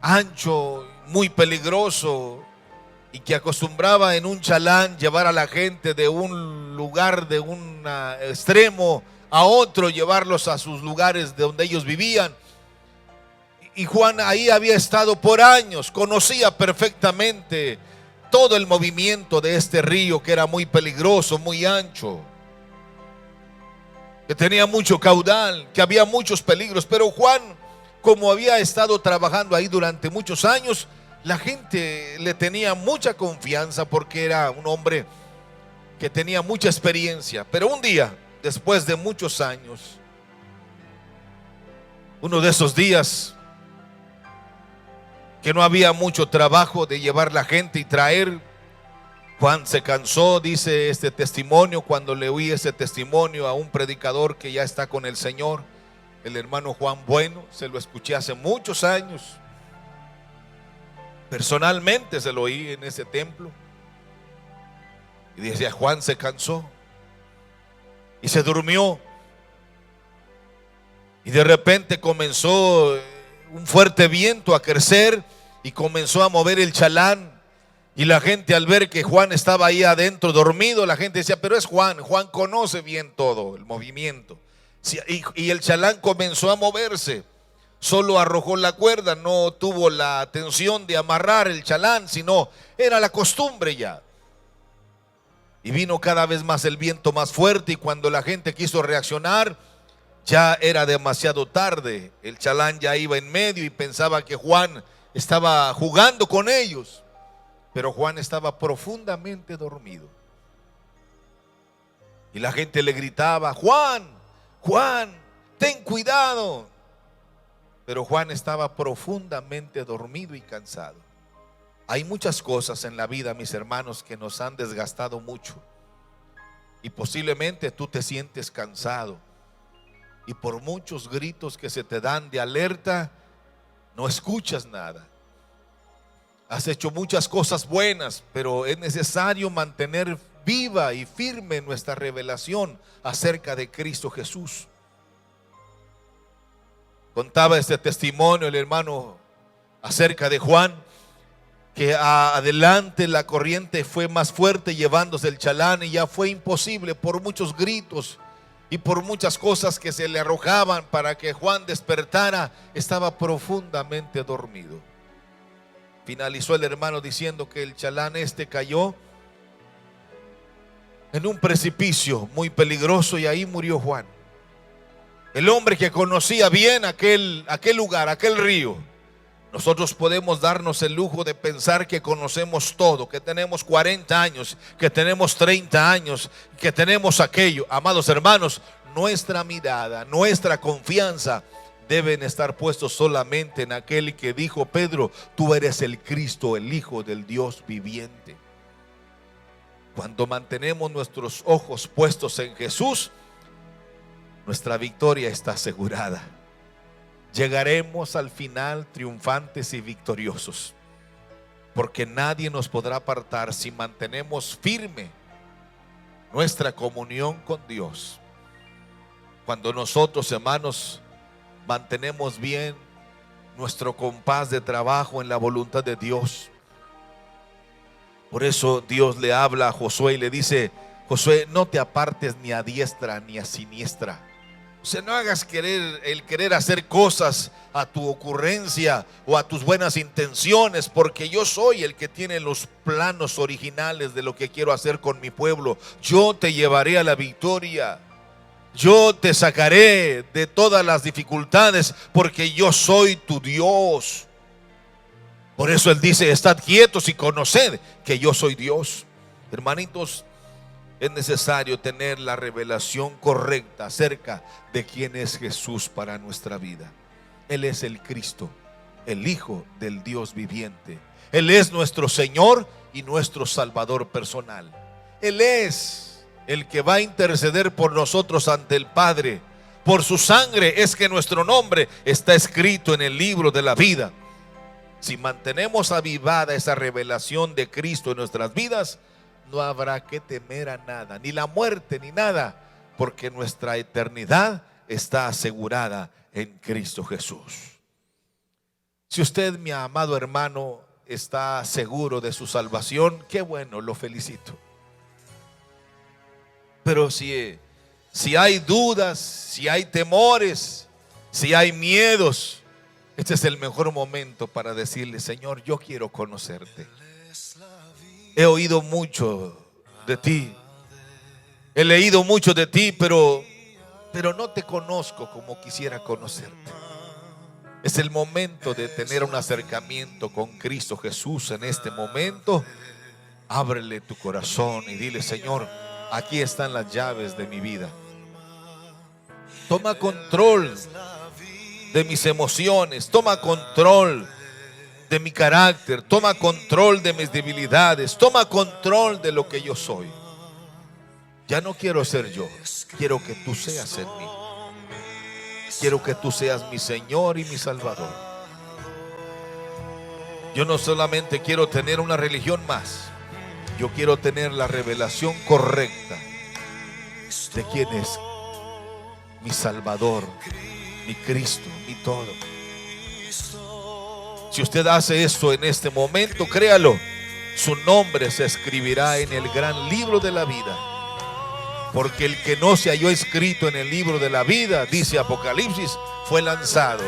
[SPEAKER 3] ancho, muy peligroso, y que acostumbraba en un chalán llevar a la gente de un lugar, de un extremo a otro, llevarlos a sus lugares de donde ellos vivían. Y Juan ahí había estado por años, conocía perfectamente todo el movimiento de este río, que era muy peligroso, muy ancho, que tenía mucho caudal, que había muchos peligros. Pero Juan, como había estado trabajando ahí durante muchos años, la gente le tenía mucha confianza, porque era un hombre que tenía mucha experiencia. Pero un día, después de muchos años, uno de esos días que no había mucho trabajo de llevar la gente y traer, Juan se cansó, dice este testimonio, cuando le oí ese testimonio a un predicador que ya está con el Señor, el hermano Juan Bueno. Se lo escuché hace muchos años, personalmente se lo oí en ese templo, y decía: Juan se cansó y se durmió, y de repente comenzó un fuerte viento a crecer y comenzó a mover el chalán. Y la gente, al ver que Juan estaba ahí adentro dormido, la gente decía: pero es Juan, Juan conoce bien todo el movimiento. Y el chalán comenzó a moverse, solo arrojó la cuerda, no tuvo la atención de amarrar el chalán, sino era la costumbre ya. Y vino cada vez más el viento más fuerte, y cuando la gente quiso reaccionar, ya era demasiado tarde. El chalán ya iba en medio y pensaba que Juan estaba jugando con ellos, pero Juan estaba profundamente dormido. Y la gente le gritaba: Juan, Juan, ten cuidado. Pero Juan estaba profundamente dormido y cansado. Hay muchas cosas en la vida, mis hermanos, que nos han desgastado mucho. Y posiblemente tú te sientes cansado. Y por muchos gritos que se te dan de alerta, no escuchas nada. Has hecho muchas cosas buenas, pero es necesario mantener viva y firme nuestra revelación acerca de Cristo Jesús. Contaba este testimonio el hermano acerca de Juan, que adelante la corriente fue más fuerte llevándose el chalán y ya fue imposible por muchos gritos y por muchas cosas que se le arrojaban para que Juan despertara. Estaba profundamente dormido. Finalizó el hermano diciendo que el chalán cayó en un precipicio muy peligroso y ahí murió Juan. El hombre que conocía bien aquel lugar, aquel río. Nosotros podemos darnos el lujo de pensar que conocemos todo, que tenemos 40 años, que tenemos 30 años, que tenemos aquello. Amados hermanos, nuestra mirada, nuestra confianza deben estar puestos solamente en aquel que dijo Pedro: tú eres el Cristo, el Hijo del Dios viviente. Cuando mantenemos nuestros ojos puestos en Jesús, nuestra victoria está asegurada. Llegaremos al final triunfantes y victoriosos, porque nadie nos podrá apartar si mantenemos firme nuestra comunión con Dios. Cuando nosotros, hermanos, mantenemos bien nuestro compás de trabajo en la voluntad de Dios. Por eso Dios le habla a Josué y le dice: Josué, no te apartes ni a diestra ni a siniestra. O sea, no hagas el querer hacer cosas a tu ocurrencia o a tus buenas intenciones, porque yo soy el que tiene los planos originales de lo que quiero hacer con mi pueblo. Yo te llevaré a la victoria. Yo te sacaré de todas las dificultades, porque yo soy tu Dios. Por eso Él dice: estad quietos y conoced que yo soy Dios. Hermanitos, es necesario tener la revelación correcta acerca de quién es Jesús para nuestra vida. Él es el Cristo, el Hijo del Dios viviente. Él es nuestro Señor y nuestro Salvador personal. Él es el que va a interceder por nosotros ante el Padre. Por su sangre es que nuestro nombre está escrito en el libro de la vida. Si mantenemos avivada esa revelación de Cristo en nuestras vidas, no habrá que temer a nada, ni la muerte, ni nada, porque nuestra eternidad está asegurada en Cristo Jesús. Si usted, mi amado hermano, está seguro de su salvación, qué bueno, lo felicito. Pero si hay dudas, si hay temores, si hay miedos, este es el mejor momento para decirle: Señor, yo quiero conocerte. He oído mucho de ti, he leído mucho de ti, pero no te conozco como quisiera conocerte. Es el momento de tener un acercamiento con Cristo Jesús en este momento. Ábrele tu corazón y dile: Señor, aquí están las llaves de mi vida. Toma control de mis emociones, toma control de mi carácter, toma control de mis debilidades, toma control de lo que yo soy. Ya no quiero ser yo, quiero que tú seas en mí. Quiero que tú seas mi Señor y mi Salvador. Yo no solamente quiero tener una religión más, yo quiero tener la revelación correcta de quién es mi Salvador, mi Cristo, mi todo. Si usted hace esto en este momento, créalo, su nombre se escribirá en el gran libro de la vida. Porque el que no se halló escrito en el libro de la vida, dice Apocalipsis, fue lanzado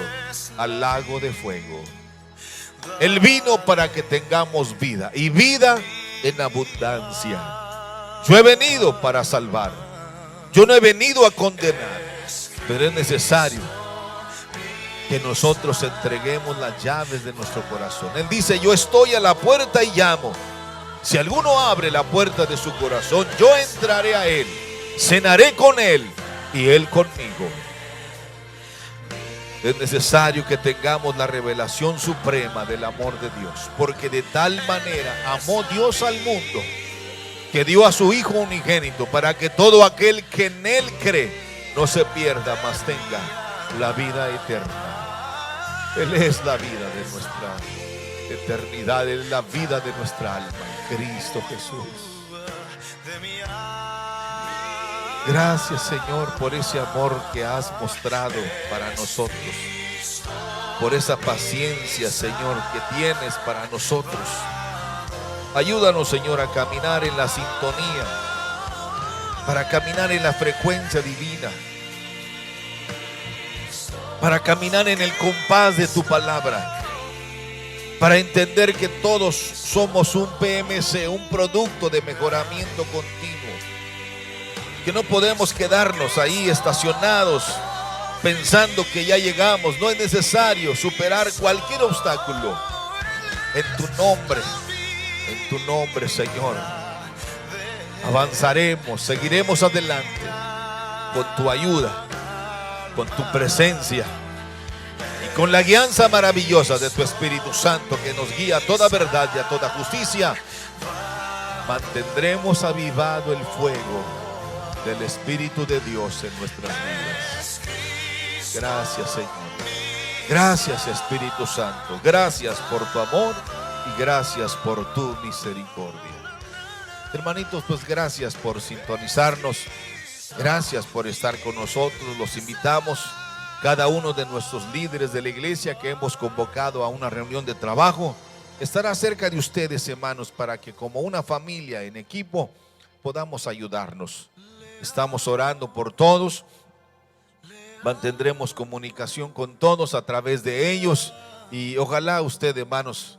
[SPEAKER 3] al lago de fuego. Él vino para que tengamos vida, y vida en abundancia. Yo he venido para salvar. Yo no he venido a condenar, pero es necesario que nosotros entreguemos las llaves de nuestro corazón. Él dice: yo estoy a la puerta y llamo. Si alguno abre la puerta de su corazón, yo entraré a él cenaré con Él y Él conmigo. Es necesario que tengamos la revelación suprema del amor de Dios, porque de tal manera amó Dios al mundo que dio a su Hijo unigénito, para que todo aquel que en Él cree no se pierda, mas tenga la vida eterna. Él es la vida de nuestra eternidad, Él es la vida de nuestra alma, Cristo Jesús. Gracias, Señor, por ese amor que has mostrado para nosotros, por esa paciencia, Señor, que tienes para nosotros. Ayúdanos, Señor, a caminar en la sintonía, para caminar en la frecuencia divina, para caminar en el compás de tu palabra, para entender que todos somos un PMC, un producto de mejoramiento continuo, que no podemos quedarnos ahí estacionados pensando que ya llegamos. No es necesario superar cualquier obstáculo. En tu nombre, Señor, avanzaremos, seguiremos adelante con tu ayuda, con tu presencia y con la guianza maravillosa de tu Espíritu Santo, que nos guía a toda verdad y a toda justicia. Mantendremos avivado el fuego del Espíritu de Dios en nuestras vidas. Gracias, Señor. Gracias, Espíritu Santo. Gracias por tu amor y gracias por tu misericordia. Hermanitos, pues gracias por sintonizarnos. Gracias por estar con nosotros. Los invitamos, cada uno de nuestros líderes de la iglesia que hemos convocado a una reunión de trabajo, estará cerca de ustedes, hermanos, para que como una familia en equipo podamos ayudarnos. Estamos orando por todos. Mantendremos comunicación con todos a través de ellos. Y ojalá usted, hermanos,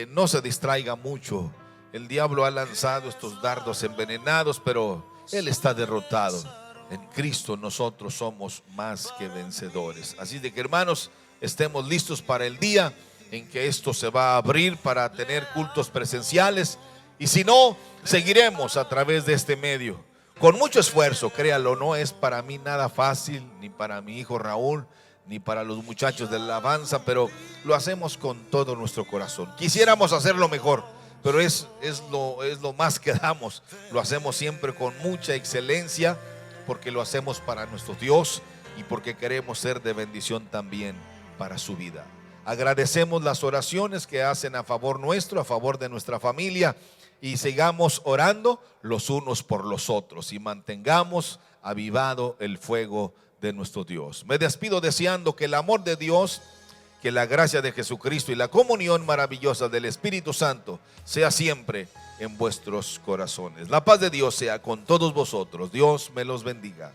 [SPEAKER 3] no se distraiga mucho. El diablo ha lanzado estos dardos envenenados, pero él está derrotado. En Cristo nosotros somos más que vencedores. Así de que, hermanos, estemos listos para el día en que esto se va a abrir para tener cultos presenciales. Y si no, seguiremos a través de este medio. Con mucho esfuerzo, créalo, no es para mí nada fácil, ni para mi hijo Raúl, ni para los muchachos de la alabanza, pero lo hacemos con todo nuestro corazón. Quisiéramos hacerlo mejor, pero es lo más que damos. Lo hacemos siempre con mucha excelencia, porque lo hacemos para nuestro Dios y porque queremos ser de bendición también para su vida. Agradecemos las oraciones que hacen a favor nuestro, a favor de nuestra familia. Y sigamos orando los unos por los otros y mantengamos avivado el fuego de nuestro Dios. Me despido deseando que el amor de Dios, que la gracia de Jesucristo y la comunión maravillosa del Espíritu Santo sea siempre en vuestros corazones. La paz de Dios sea con todos vosotros. Dios me los bendiga.